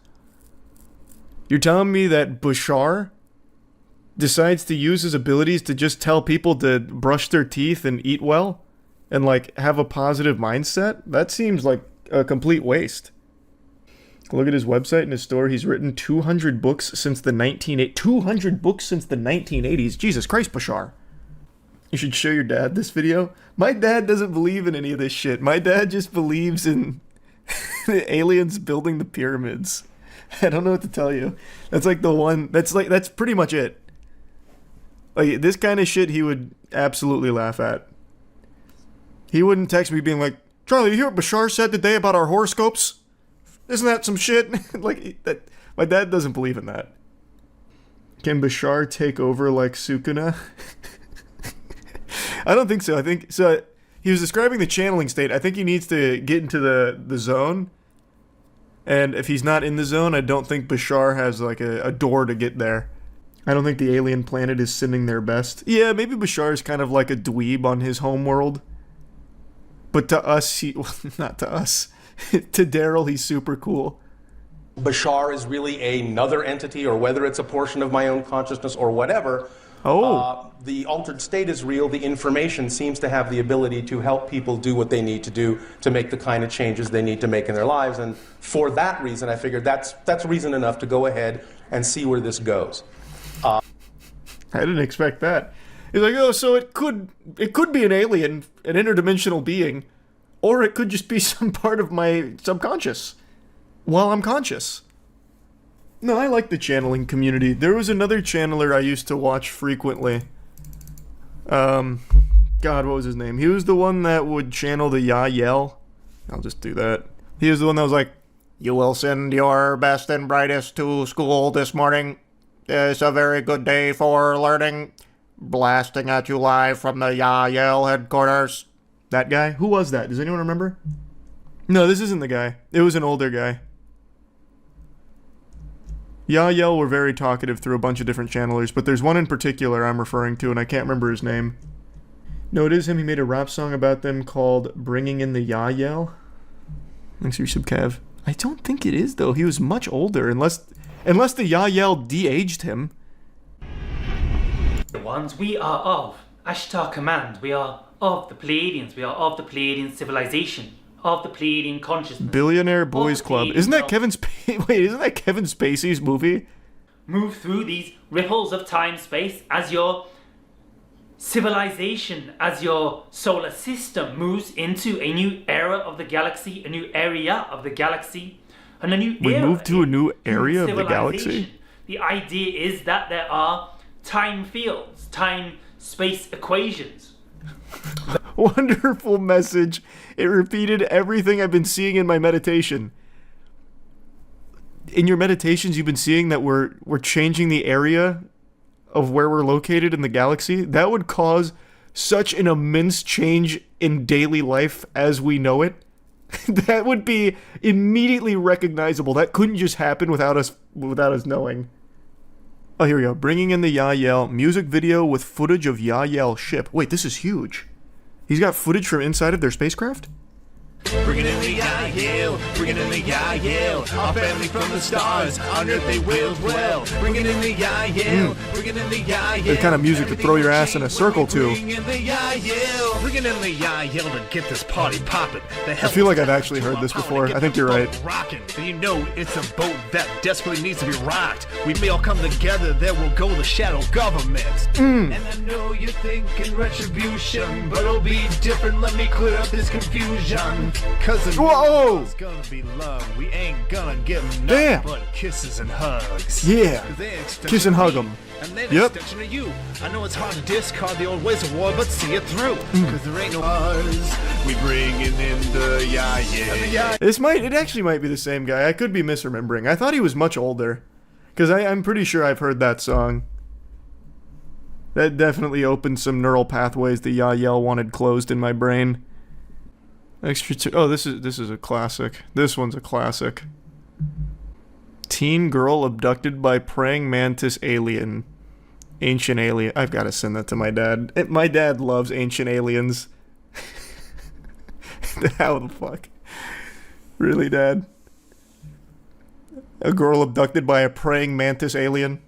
You're telling me that Bashar decides to use his abilities to just tell people to brush their teeth and eat well? And, like, have a positive mindset? That seems like a complete waste. Look at his website and his store. He's written 200 books since the 1980s. Jesus Christ, Bashar. You should show your dad this video. My dad doesn't believe in any of this shit. My dad just believes in the aliens building the pyramids. I don't know what to tell you. That's like the one, that's pretty much it. Like, this kind of shit he would absolutely laugh at. He wouldn't text me being like, Charlie, you hear what Bashar said today about our horoscopes? Isn't that some shit? Like, that. My dad doesn't believe in that. Can Bashar take over like Sukuna? I don't think so. I think so. He was describing the channeling state. I think he needs to get into the zone. And if he's not in the zone, I don't think Bashar has like a door to get there. I don't think the alien planet is sending their best. Yeah, maybe Bashar is kind of like a dweeb on his home world. But to us, well, not to us. To Daryl, he's super cool.
Bashar is really another entity, or whether it's a portion of my own consciousness or whatever. The altered state is real. The information seems to have the ability to help people do what they need to do to make the kind of changes they need to make in their lives. And for that reason, I figured that's reason enough to go ahead and see where this goes.
I didn't expect that. He's like, oh, so it could be an alien, an interdimensional being, or it could just be some part of my subconscious while I'm conscious. No, I like the channeling community. There was another channeler I used to watch frequently. God, what was his name? He was the one that would channel the Yael. I'll just do that. He was the one that was like, you will send your best and brightest to school this morning. It's a very good day for learning. Blasting at you live from the Yael headquarters. That guy? Who was that? Does anyone remember? No, this isn't the guy. It was an older guy. Yael were very talkative through a bunch of different channelers, but there's one in particular I'm referring to, and I can't remember his name. No, it is him. He made a rap song about them called Bringing in the Yael. Thanks for your sub, Kev. I don't think it is, though. He was much older, unless the Yael de-aged him.
The ones we are of Ashtar Command, we are of the Pleiadians, we are of the Pleiadian civilization, of the Pleiadian consciousness.
Billionaire Boys Club. Isn't that Kevin Spacey's movie?
Move through these ripples of time-space as your civilization, as your solar system moves into a new era of the galaxy, a new area of the galaxy, and a new
We
era
moved to a new area of the
civilization.
galaxy?
The idea is that there are time fields, time-space equations.
Wonderful message. It repeated everything I've been seeing in my meditation. In your meditations, you've been seeing that we're changing the area of where we're located in the galaxy. That would cause such an immense change in daily life as we know it. That would be immediately recognizable. That couldn't just happen without us knowing. Oh, here we go. Bringing in the Yael. Music video with footage of Yael ship. Wait, this is huge. He's got footage from inside of their spacecraft?
Bringing in the Yael, bringing in the Yael, our family from the stars, on earth they will dwell. Bringing in the Yael, bringing in the Yael.
The kind of music to throw your ass in a circle to.
Bringing in the Yael, bringing in the Yael to get this party popping.
I feel like I've actually heard this before. I think you're right.
Rocking, and you know it's a boat that desperately needs to be rocked. We may all come together, there will go the shadow government. And I know you're thinking retribution, but it'll be different. Let me clear up this confusion. Cause it's gonna be love. We ain't gonna give them nothing but kisses and hugs.
Yeah. Kiss and hug them.
And then extension of you. I know it's hard to discard the old ways of war, but see it through. Cause there ain't no us. We bringing in the yeah.
It actually might be the same guy. I could be misremembering. I thought he was much older. Because I'm pretty sure I've heard that song. That definitely opened some neural pathways the Yael wanted closed in my brain. This is a classic. This one's a classic. Teen girl abducted by praying mantis alien. Ancient alien. I've got to send that to my dad. My dad loves ancient aliens. How the fuck? Really, Dad? A girl abducted by a praying mantis alien?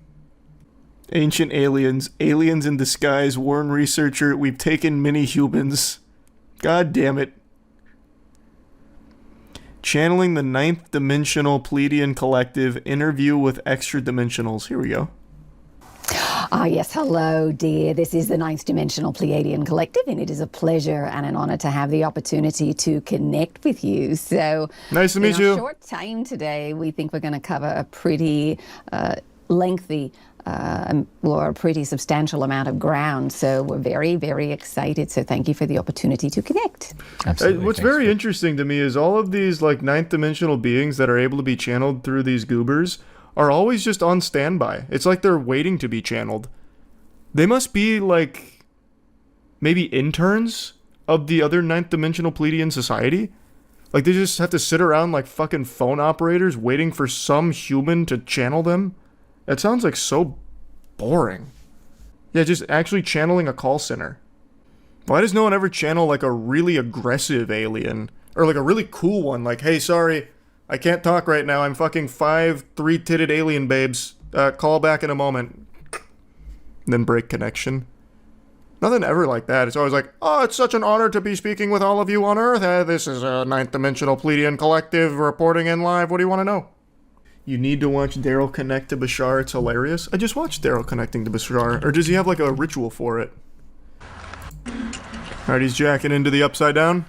Ancient aliens. Aliens in disguise. Warn researcher. We've taken many humans. God damn it. Channeling the ninth dimensional Pleiadian collective. Interview with extra dimensionals. Here we go.
Ah, yes. Hello, dear. This is the Ninth Dimensional Pleiadian Collective, and it is a pleasure and an honor to have the opportunity to connect with you. So,
nice to meet you.
In a short time today, we think we're going to cover a pretty lengthy or a pretty substantial amount of ground. So we're very, very excited. So thank you for the opportunity to connect.
Absolutely. What's very interesting to me is all of these like ninth dimensional beings that are able to be channeled through these goobers are always just on standby. It's like they're waiting to be channeled. They must be like maybe interns of the other ninth dimensional Pleiadian society. Like they just have to sit around like fucking phone operators waiting for some human to channel them. That sounds like so boring. Yeah, just actually channeling a call center. Why does no one ever channel like a really aggressive alien? Or like a really cool one, like, hey, sorry, I can't talk right now, I'm fucking 5 3-titted alien babes. Call back in a moment. Then break connection. Nothing ever like that. It's always like, oh, it's such an honor to be speaking with all of you on Earth. This is a 9th Dimensional Pleiadian Collective reporting in live. What do you want to know? You need to watch Daryl connect to Bashar. It's hilarious. I just watched Daryl connecting to Bashar. Or does he have like a ritual for it? Alright, he's jacking into the upside down.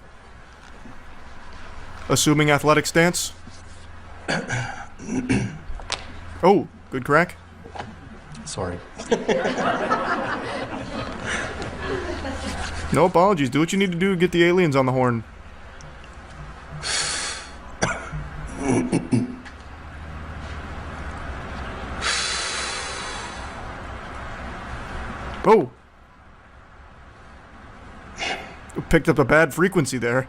Assuming athletic stance. Oh, good crack.
Sorry.
No apologies. Do what you need to do to get the aliens on the horn. Oh. Picked up a bad frequency there.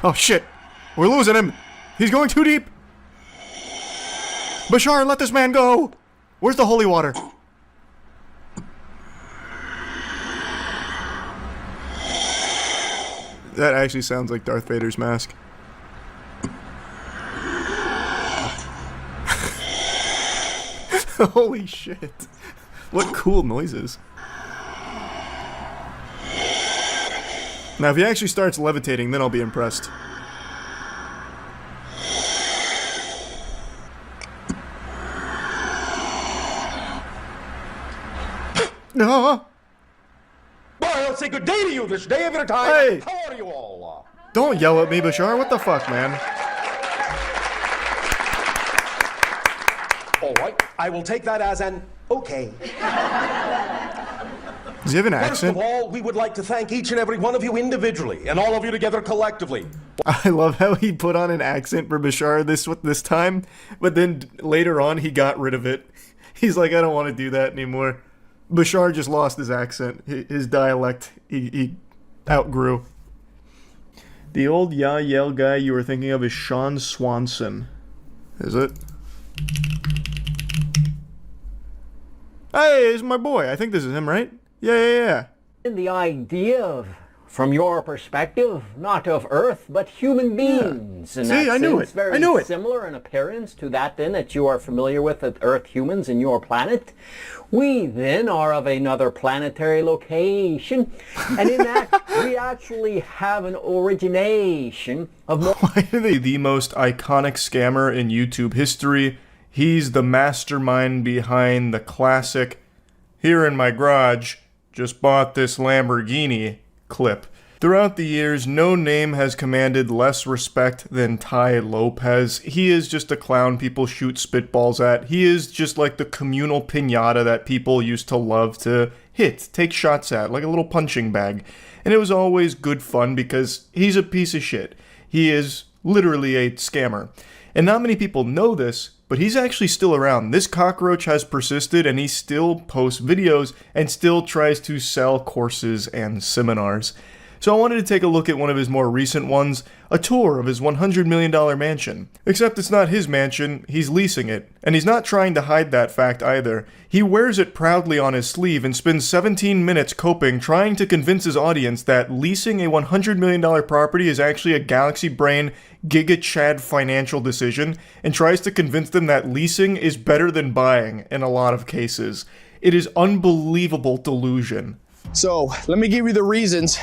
Oh shit! We're losing him! He's going too deep! Bashar, let this man go! Where's the holy water? That actually sounds like Darth Vader's mask. Holy shit. What cool noises. Now, if he actually starts levitating, then I'll be impressed. No!
Boy, I'll say good day to you this day of your time.
Hey!
How are you all?
Don't yell at me, Bashar. What the fuck, man?
All right, I will take that as an okay.
Does he have an
First
accent?
of all, we would like to thank each and every one of you individually, and all of you together collectively.
I love how he put on an accent for Bashar this time, but then later on he got rid of it. He's like, I don't want to do that anymore. Bashar just lost his accent, his dialect. He outgrew. The old yell guy you were thinking of is Sean Swanson. Is it? Hey, it's my boy. I think this is him, right? Yeah.
And the idea of, from your perspective, not of Earth, but human beings.
Yeah. See, I knew it.
Very
I knew it.
Similar in appearance to that then that you are familiar with Earth humans in your planet. We then are of another planetary location, and in that we actually have an origination of
Why are they the most iconic scammer in YouTube history? He's the mastermind behind the classic "Here in my garage, just bought this Lamborghini" clip. Throughout the years, no name has commanded less respect than Tai Lopez. He is just a clown people shoot spitballs at. He is just like the communal piñata that people used to love to take shots at, like a little punching bag. And it was always good fun because he's a piece of shit. He is literally a scammer. And not many people know this, but he's actually still around. This cockroach has persisted and he still posts videos and still tries to sell courses and seminars. So I wanted to take a look at one of his more recent ones, a tour of his $100 million mansion. Except it's not his mansion, he's leasing it. And he's not trying to hide that fact either. He wears it proudly on his sleeve and spends 17 minutes coping trying to convince his audience that leasing a $100 million property is actually a galaxy brain, Giga Chad financial decision, and tries to convince them that leasing is better than buying in a lot of cases. It is unbelievable delusion.
So, let me give you the reasons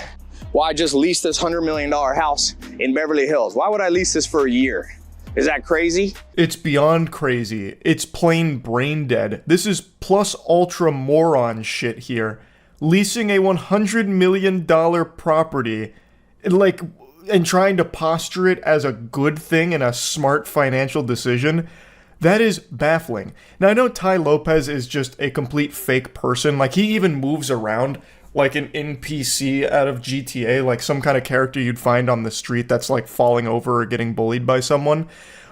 why I just leased this $100 million house in Beverly Hills. Why would I lease this for a year? Is that crazy?
It's beyond crazy. It's plain brain dead. This is plus ultra moron shit here. Leasing a $100 million property, and trying to posture it as a good thing and a smart financial decision, that is baffling. Now, I know Tai Lopez is just a complete fake person. Like, he even moves around like an NPC out of GTA, like some kind of character you'd find on the street that's like falling over or getting bullied by someone.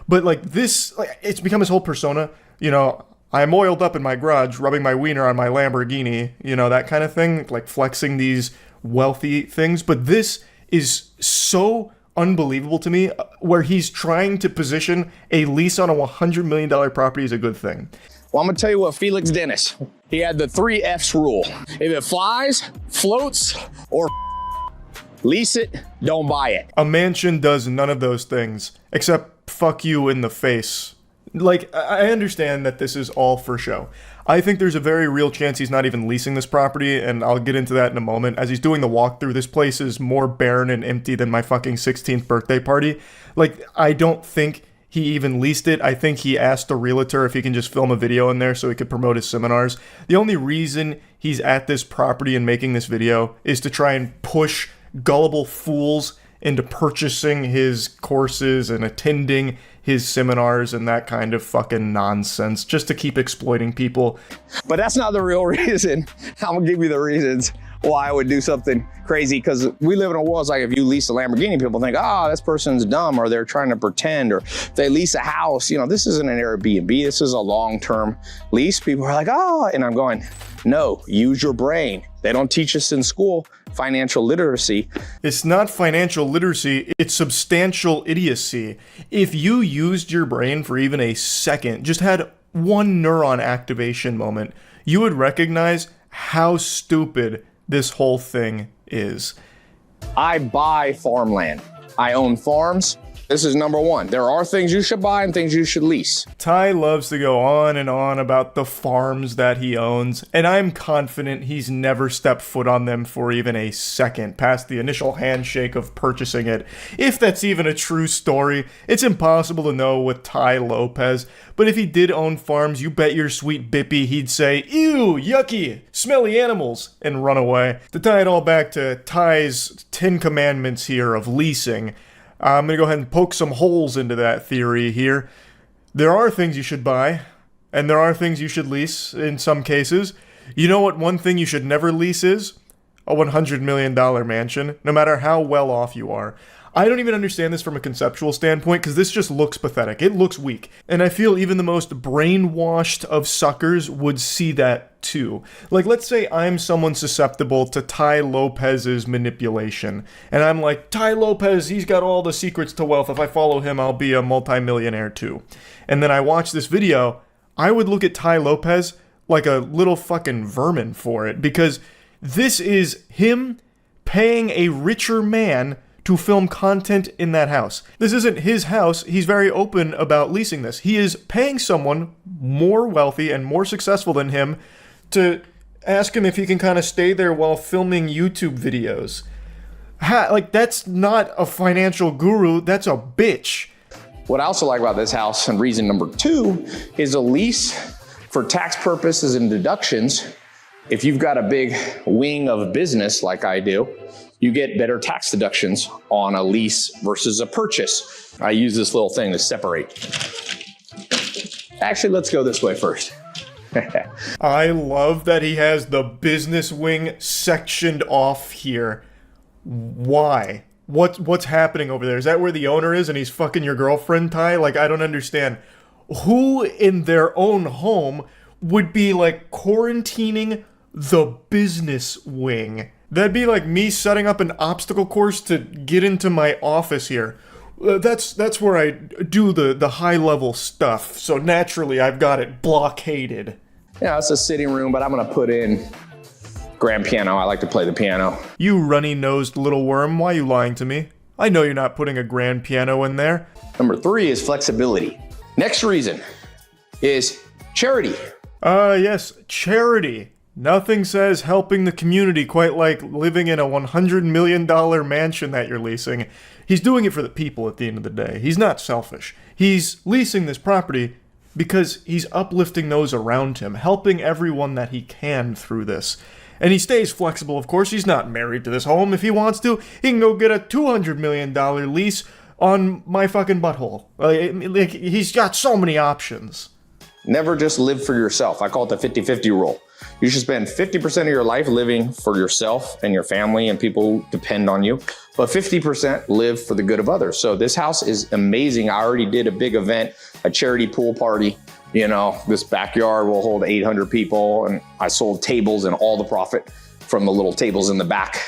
But like this, it's become his whole persona. You know, I'm oiled up in my garage, rubbing my wiener on my Lamborghini, you know, that kind of thing, like flexing these wealthy things. But this is so unbelievable to me, where he's trying to position a lease on a $100 million property as a good thing.
Well, I'm gonna tell you what, Felix Dennis, he had the 3 F's rule. If it flies, floats, or lease it, don't buy it.
A mansion does none of those things, except fuck you in the face. Like, I understand that this is all for show. I think there's a very real chance he's not even leasing this property, and I'll get into that in a moment. As he's doing the walkthrough, this place is more barren and empty than my fucking 16th birthday party. Like, I don't think he even leased it. I think he asked a realtor if he can just film a video in there so he could promote his seminars. The only reason he's at this property and making this video is to try and push gullible fools into purchasing his courses and attending his seminars and that kind of fucking nonsense, just to keep exploiting people.
But that's not the real reason. I'm gonna give you the reasons why I would do something crazy, because we live in a world, it's like if you lease a Lamborghini, people think, oh, this person's dumb, or they're trying to pretend, or if they lease a house, you know, this isn't an Airbnb, this is a long-term lease. People are like, oh, and I'm going, no, use your brain. They don't teach us in school financial literacy.
It's not financial literacy, it's substantial idiocy. If you used your brain for even a second, just had one neuron activation moment, you would recognize how stupid this whole thing is.
I buy farmland. I own farms. This is number one. There are things you should buy and things you should lease.
Ty loves to go on and on about the farms that he owns, and I'm confident he's never stepped foot on them for even a second past the initial handshake of purchasing it. If that's even a true story, it's impossible to know with Ty Lopez, but if he did own farms, you bet your sweet bippy he'd say, ew, yucky, smelly animals, and run away. To tie it all back to Ty's 10 commandments here of leasing, I'm going to go ahead and poke some holes into that theory here. There are things you should buy, and there are things you should lease in some cases. You know what one thing you should never lease is? A $100 million mansion, no matter how well off you are. I don't even understand this from a conceptual standpoint, because this just looks pathetic. It looks weak. And I feel even the most brainwashed of suckers would see that too. Like, let's say I'm someone susceptible to Ty Lopez's manipulation. And I'm like, Ty Lopez, he's got all the secrets to wealth. If I follow him, I'll be a multimillionaire too. And then I watch this video, I would look at Ty Lopez like a little fucking vermin for it. Because this is him paying a richer man to film content in that house. This isn't his house. He's very open about leasing this. He is paying someone more wealthy and more successful than him to ask him if he can kind of stay there while filming YouTube videos. Like, that's not a financial guru. That's a bitch.
What I also like about this house, and reason number 2, is a lease for tax purposes and deductions. If you've got a big wing of business like I do, you get better tax deductions on a lease versus a purchase. I use this little thing to separate. Actually, let's go this way first.
I love that he has the business wing sectioned off here. Why? What's happening over there? Is that where the owner is and he's fucking your girlfriend, Ty? Like, I don't understand. Who in their own home would be like quarantining the business wing? That'd be like me setting up an obstacle course to get into my office here. That's where I do the high level stuff. So naturally, I've got it blockaded.
Yeah, it's a sitting room, but I'm gonna put in grand piano. I like to play the piano.
You runny-nosed little worm, why are you lying to me? I know you're not putting a grand piano in there.
Number 3 is flexibility. Next reason is charity.
Yes, charity. Nothing says helping the community quite like living in a $100 million mansion that you're leasing. He's doing it for the people at the end of the day. He's not selfish. He's leasing this property because he's uplifting those around him, helping everyone that he can through this. And he stays flexible, of course. He's not married to this home. If he wants to, he can go get a $200 million lease on my fucking butthole. Like, he's got so many options.
Never just live for yourself. I call it the 50-50 rule. You should spend 50% of your life living for yourself and your family and people who depend on you, but 50% live for the good of others. So this house is amazing. I already did a big event, a charity pool party. You know, this backyard will hold 800 people, and I sold tables, and all the profit from the little tables in the back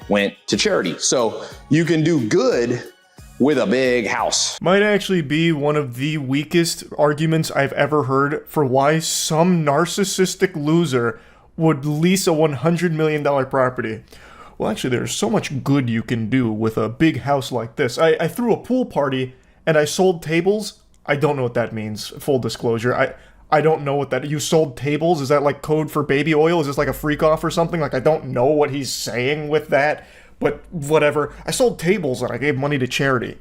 went to charity. So you can do good with a big house.
Might actually be one of the weakest arguments I've ever heard for why some narcissistic loser would lease a $100 million property. Well, actually, there's so much good you can do with a big house like this. I threw a pool party and I sold tables. I don't know what that means, full disclosure. I don't know what that... You sold tables? Is that like code for baby oil? Is this like a freak off or something? Like, I don't know what he's saying with that, but whatever. I sold tables and I gave money to charity.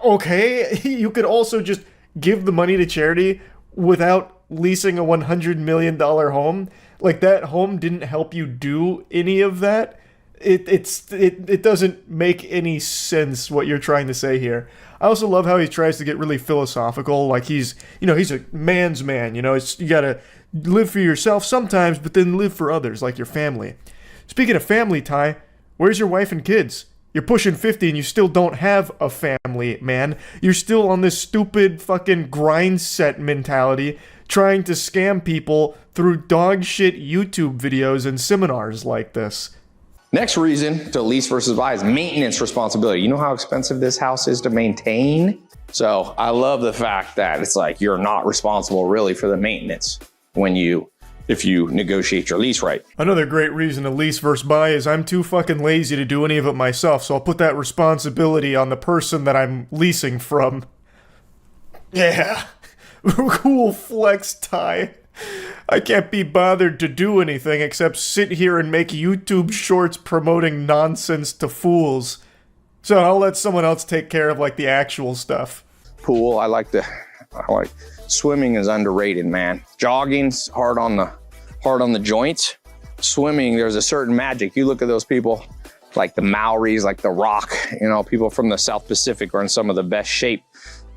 Okay, you could also just give the money to charity without leasing a $100 million home. Like, that home didn't help you do any of that. It doesn't make any sense what you're trying to say here. I also love how he tries to get really philosophical, like he's a man's man, you gotta live for yourself sometimes, but then live for others, like your family. Speaking of family, Ty, where's your wife and kids? You're pushing 50 and you still don't have a family, man. You're still on this stupid fucking grind set mentality, trying to scam people through dog shit YouTube videos and seminars like this.
Next reason to lease versus buy is maintenance responsibility. You know how expensive this house is to maintain? So I love the fact that it's like you're not responsible really for the maintenance if you negotiate your lease right.
Another great reason to lease versus buy is I'm too fucking lazy to do any of it myself, so I'll put that responsibility on the person that I'm leasing from. Yeah. Cool flex, Ty. I can't be bothered to do anything except sit here and make YouTube shorts promoting nonsense to fools. So I'll let someone else take care of like the actual stuff.
Pool, I like swimming is underrated, man. Jogging's hard on the joints. Swimming, there's a certain magic. You look at those people like the Maoris, like The Rock, people from the South Pacific are in some of the best shape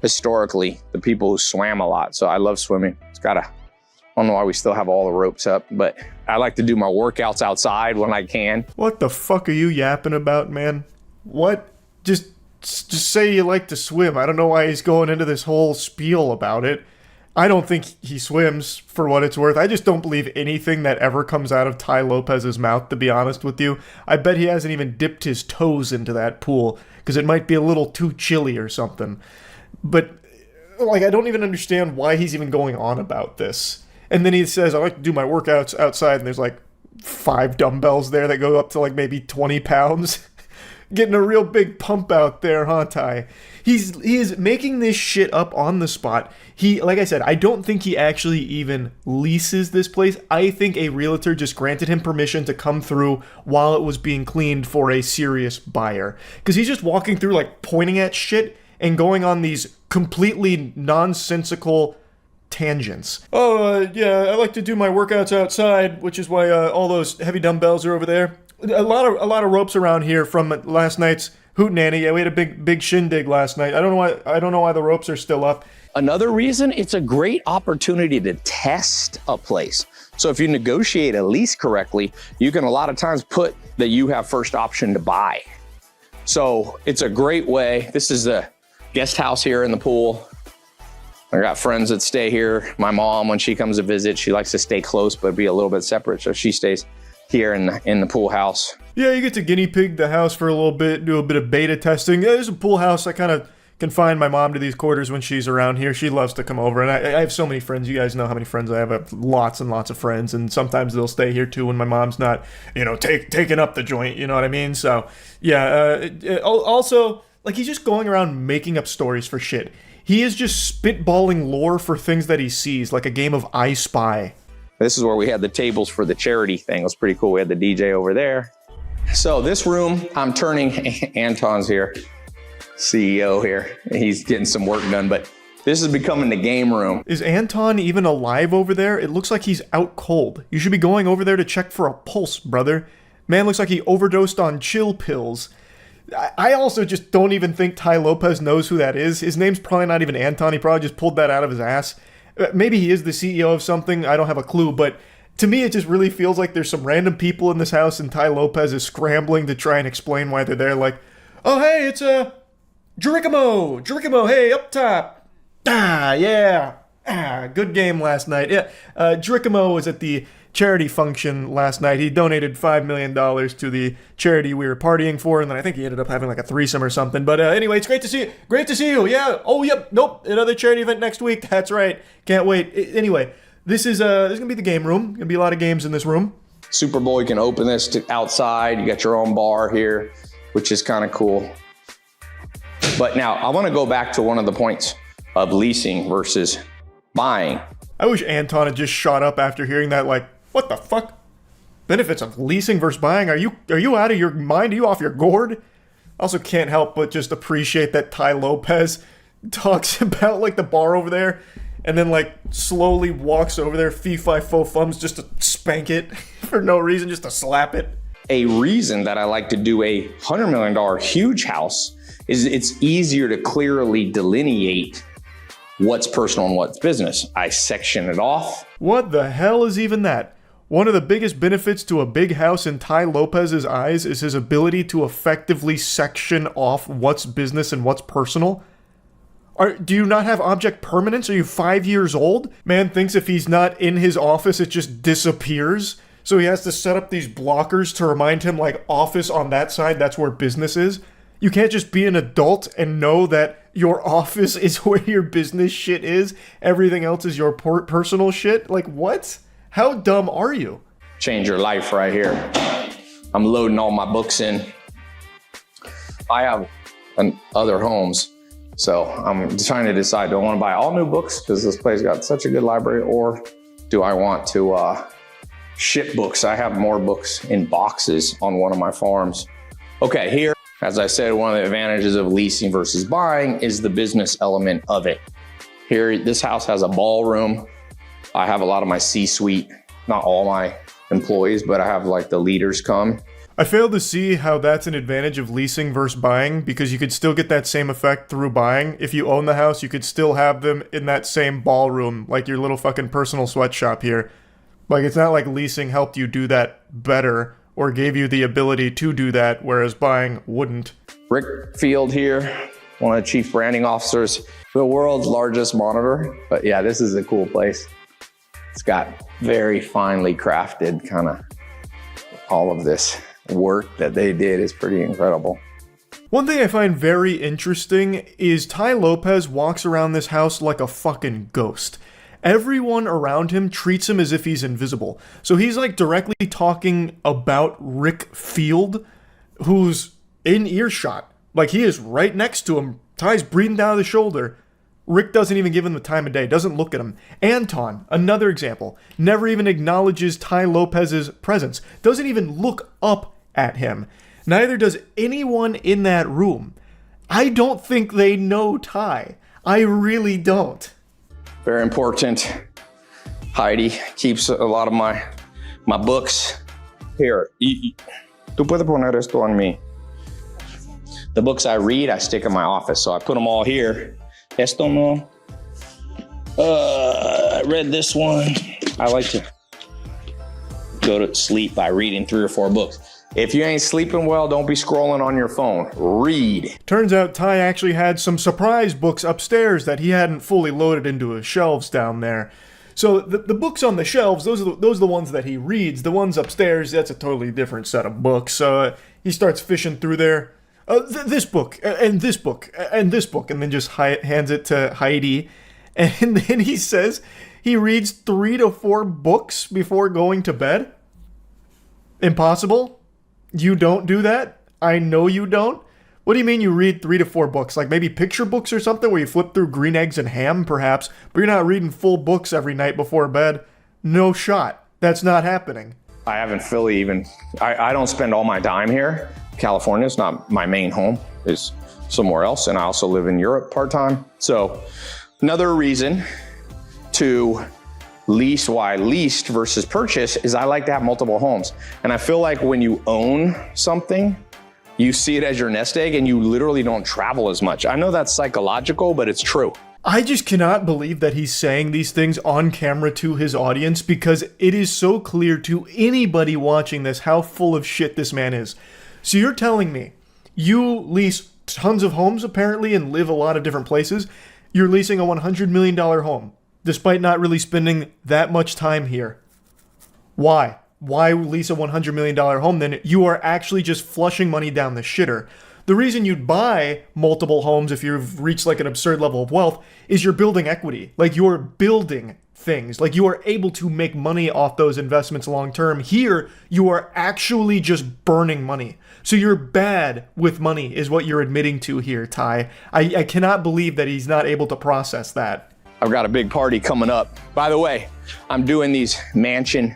historically, the people who swam a lot. So I love swimming. I don't know why we still have all the ropes up, but I like to do my workouts outside when I can.
What the fuck are you yapping about, man? What? Just say you like to swim. I don't know why he's going into this whole spiel about it. I don't think he swims, for what it's worth. I just don't believe anything that ever comes out of Tai Lopez's mouth, to be honest with you. I bet he hasn't even dipped his toes into that pool, because it might be a little too chilly or something. But, I don't even understand why he's even going on about this. And then he says, I like to do my workouts outside, and there's 5 dumbbells there that go up to maybe 20 pounds. Getting a real big pump out there, huh, Ty? He is making this shit up on the spot. Like I said, I don't think he actually even leases this place. I think a realtor just granted him permission to come through while it was being cleaned for a serious buyer. Because he's just walking through, pointing at shit and going on these completely nonsensical tangents. Yeah, I like to do my workouts outside, which is why all those heavy dumbbells are over there. A lot of ropes around here from last night's hootenanny. Yeah, we had a big shindig last night. I don't know why the ropes are still up.
Another reason, it's a great opportunity to test a place. So if you negotiate a lease correctly, you can a lot of times put that you have first option to buy. So it's a great way. This is the guest house here in the pool. I got friends that stay here. My mom, when she comes to visit, she likes to stay close but be a little bit separate, so she stays here in the pool house.
Yeah, you get to guinea pig the house for a little bit, do a bit of beta testing. Yeah, there's a pool house. I kind of confine my mom to these quarters when she's around here. She loves to come over, and I have so many friends. You guys know how many friends I have. I have lots and lots of friends, and sometimes they'll stay here too when my mom's not, taking up the joint. You know what I mean? So yeah. Also, he's just going around making up stories for shit. He is just spitballing lore for things that he sees, like a game of I Spy.
This is where we had the tables for the charity thing. It was pretty cool. We had the DJ over there. So this room, I'm turning, Anton's here, CEO here. He's getting some work done, but this is becoming the game room.
Is Anton even alive over there? It looks like he's out cold. You should be going over there to check for a pulse, brother. Man looks like he overdosed on chill pills. I also just don't even think Tai Lopez knows who that is. His name's probably not even Anton. He probably just pulled that out of his ass. Maybe he is the CEO of something. I don't have a clue, but to me, it just really feels like there's some random people in this house and Tai Lopez is scrambling to try and explain why they're there. Like, oh, hey, it's Geronimo, hey, up top. Yeah. Good game last night. Yeah, Geronimo was at the charity function last night. He donated $5 million to the charity we were partying for, and then I think he ended up having like a threesome or something. But anyway, it's great to see you. Great to see you. Yeah. Oh, yep. Nope. Another charity event next week. That's right. Can't wait. Anyway, this is gonna be the game room. Gonna be a lot of games in this room.
Super Bowl, you can open this to outside. You got your own bar here, which is kind of cool. But now I want to go back to one of the points of leasing versus buying.
I wish Anton had just shot up after hearing that, like, what the fuck? Benefits of leasing versus buying? Are you out of your mind? Are you off your gourd? I also can't help but just appreciate that Ty Lopez talks about, like, the bar over there and then, like, slowly walks over there, fee-fi-fo-fums, just to spank it for no reason, just to slap it.
A reason that I like to do a $100 million huge house is it's easier to clearly delineate what's personal and what's business. I section it off.
What the hell is even that? One of the biggest benefits to a big house in Ty Lopez's eyes is his ability to effectively section off what's business and what's personal. Do you not have object permanence? Are you 5 years old? Man thinks if he's not in his office, it just disappears. So he has to set up these blockers to remind him, like, office on that side, that's where business is. You can't just be an adult and know that your office is where your business shit is. Everything else is your personal shit. Like, what? How dumb are you?
Change your life right here. I'm loading all my books in. I have other homes, so I'm trying to decide, do I want to buy all new books because this place got such a good library, or do I want to ship books? I have more books in boxes on one of my farms. Okay, here, as I said, one of the advantages of leasing versus buying is the business element of it. Here, this house has a ballroom. I have a lot of my C-suite, not all my employees, but I have like the leaders come.
I fail to see how that's an advantage of leasing versus buying, because you could still get that same effect through buying. If you own the house, you could still have them in that same ballroom, like your little fucking personal sweatshop here. Like, it's not like leasing helped you do that better or gave you the ability to do that, whereas buying wouldn't.
Rick Field here, one of the chief branding officers, the world's largest monitor. But yeah, this is a cool place. It's got very finely crafted kind of all of this work that they did is pretty incredible.
One thing I find very interesting is Ty Lopez walks around this house like a fucking ghost. Everyone around him treats him as if he's invisible. So he's like directly talking about Rick Field, who's in earshot. Like, he is right next to him. Ty's breathing down the shoulder. Rick doesn't even give him the time of day, doesn't look at him. Anton, another example, never even acknowledges Ty Lopez's presence, doesn't even look up at him. Neither does anyone in that room. I don't think they know Ty. I really don't.
Very important. Heidi keeps a lot of my books. Here, tú puedes poner esto en mí. The books I read, I stick in my office, so I put them all here. Esto no. I read this one. I like to go to sleep by reading 3 or 4 books. If you ain't sleeping well, don't be scrolling on your phone. Read.
Turns out Ty actually had some surprise books upstairs that he hadn't fully loaded into his shelves down there. So the books on the shelves, those are the ones that he reads. The ones upstairs, that's a totally different set of books. So he starts fishing through there. This book, and this book, and this book, and then just hands it to Heidi. And then he says he reads 3 to 4 books before going to bed. Impossible? You don't do that? I know you don't. What do you mean you read 3 to 4 books? Like maybe picture books or something where you flip through Green Eggs and Ham, perhaps, but you're not reading full books every night before bed. No shot. That's not happening.
I haven't fully even, I don't spend all my time here. California is not my main home, it's somewhere else, and I also live in Europe part-time. So another reason to lease, why leased versus purchase, is I like to have multiple homes. And I feel like when you own something, you see it as your nest egg and you literally don't travel as much. I know that's psychological, but it's true.
I just cannot believe that he's saying these things on camera to his audience, because it is so clear to anybody watching this how full of shit this man is. So you're telling me you lease tons of homes apparently and live a lot of different places. You're leasing a $100 million home despite not really spending that much time here. Why? Why lease a $100 million home then? You are actually just flushing money down the shitter. The reason you'd buy multiple homes if you've reached like an absurd level of wealth is you're building equity. Like you're building things. Like you are able to make money off those investments long term. Here, you are actually just burning money. So you're bad with money is what you're admitting to here, Ty. I cannot believe that he's not able to process that.
I've got a big party coming up. By the way, I'm doing these mansion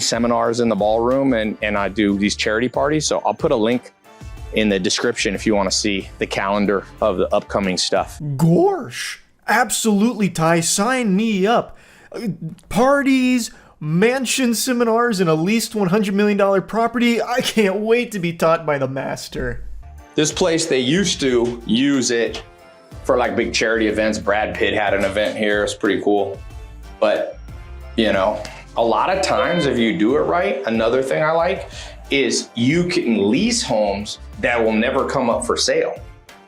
seminars in the ballroom and I do these charity parties. So I'll put a link in the description if you want to see the calendar of the upcoming stuff.
Gorsh. Absolutely, Ty. Sign me up. Parties, mansion seminars, and a leased $100 million property. I can't wait to be taught by the master.
This place, they used to use it for like big charity events. Brad Pitt had an event here. It's pretty cool. But, you know, a lot of times if you do it right, another thing I like is you can lease homes that will never come up for sale.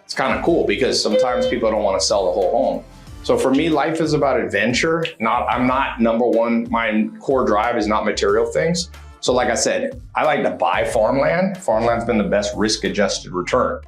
It's kind of cool because sometimes people don't want to sell the whole home. So for me, life is about adventure. I'm not number one, my core drive is not material things. So like I said, I like to buy farmland. Farmland's been the best risk-adjusted return.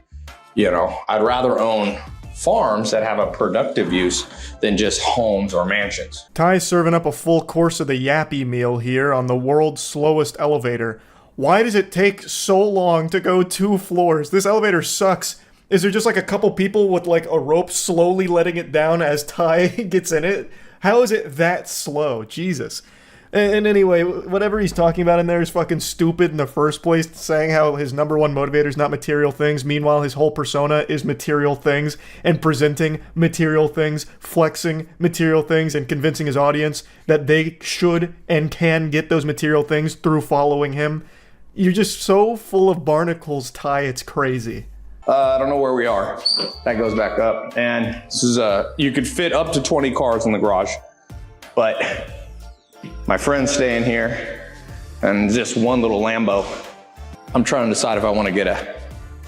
You know, I'd rather own farms that have a productive use than just homes or mansions.
Ty's serving up a full course of the Yappy meal here on the world's slowest elevator. Why does it take so long to go 2 floors? This elevator sucks. Is there just like a couple people with like a rope slowly letting it down as Ty gets in it? How is it that slow? Jesus. And anyway, whatever he's talking about in there is fucking stupid in the first place, saying how his number one motivator is not material things. Meanwhile, his whole persona is material things and presenting material things, flexing material things, and convincing his audience that they should and can get those material things through following him. You're just so full of barnacles, Ty, it's crazy.
I don't know where we are. That goes back up. And this is you could fit up to 20 cars in the garage, but my friend's staying here and just one little Lambo. I'm trying to decide if I want to get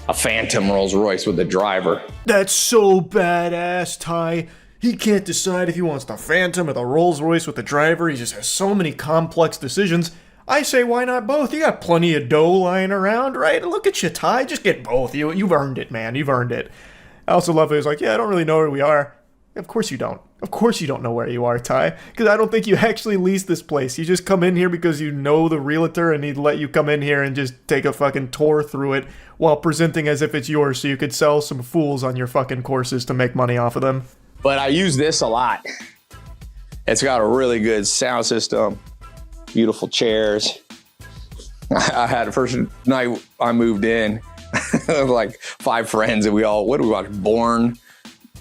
a Phantom Rolls Royce with the driver.
That's so badass, Ty. He can't decide if he wants the Phantom or the Rolls Royce with the driver. He just has so many complex decisions. I say, why not both? You got plenty of dough lying around, right? Look at you, Ty. Just get both. You've earned it, man. You've earned it. I also love it. He's like, yeah, I don't really know where we are. Of course you don't. Of course you don't know where you are, Ty. Because I don't think you actually lease this place. You just come in here because you know the realtor and he'd let you come in here and just take a fucking tour through it while presenting as if it's yours so you could sell some fools on your fucking courses to make money off of them.
But I use this a lot. It's got a really good sound system, beautiful chairs. I had the first night I moved in, like 5 friends, and we all, what do we watch?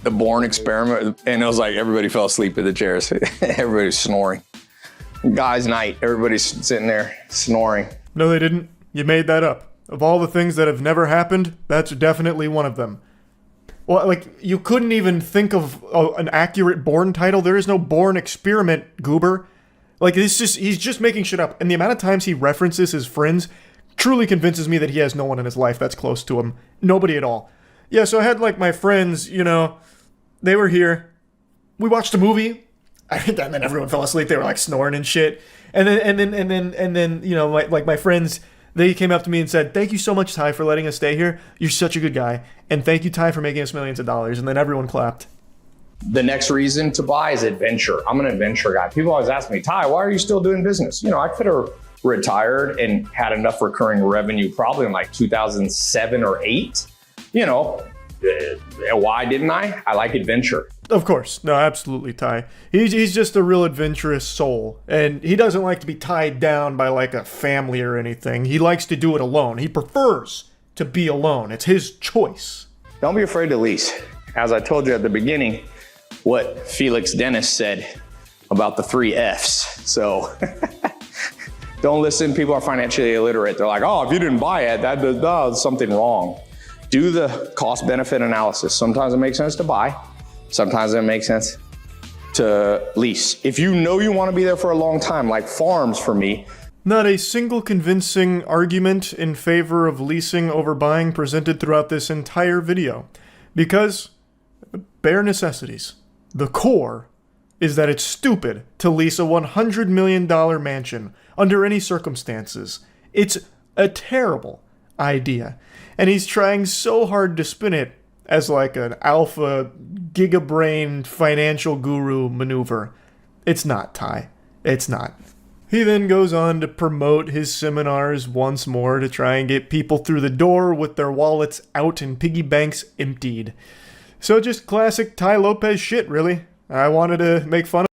The Bourne Experiment. And it was like everybody fell asleep in the chairs. Everybody was snoring. Guys' night, everybody's sitting there snoring.
No, they didn't. You made that up. Of all the things that have never happened, that's definitely one of them. Well, like, you couldn't even think of an accurate Bourne title. There is no Bourne Experiment, goober. Like, he's just making shit up. And the amount of times he references his friends truly convinces me that he has no one in his life that's close to him. Nobody at all. Yeah, so I had, like, my friends, you know, they were here. We watched a movie. And then everyone fell asleep. They were, like, snoring and shit. And then, you know, my friends, they came up to me and said, thank you so much, Ty, for letting us stay here. You're such a good guy. And thank you, Ty, for making us millions of dollars. And then everyone clapped.
The next reason to buy is adventure. I'm an adventure guy. People always ask me, Ty, why are you still doing business? You know, I could have retired and had enough recurring revenue probably in like 2007 or 8. You know, why didn't I? I like adventure.
Of course. No, absolutely, Ty. He's just a real adventurous soul. And he doesn't like to be tied down by like a family or anything. He likes to do it alone. He prefers to be alone. It's his choice.
Don't be afraid to lease. As I told you at the beginning, what Felix Dennis said about the 3 Fs. So don't listen. People are financially illiterate. They're like, oh, if you didn't buy it, that does something wrong. Do the cost benefit analysis. Sometimes it makes sense to buy. Sometimes it makes sense to lease. If you know you want to be there for a long time, like farms for me.
Not a single convincing argument in favor of leasing over buying presented throughout this entire video. Because bare necessities. The core is that it's stupid to lease a $100 million mansion under any circumstances. It's a terrible idea. And he's trying so hard to spin it as like an alpha gigabrain financial guru maneuver. It's not, Ty. It's not. He then goes on to promote his seminars once more to try and get people through the door with their wallets out and piggy banks emptied. So just classic Ty Lopez shit, really. I wanted to make fun of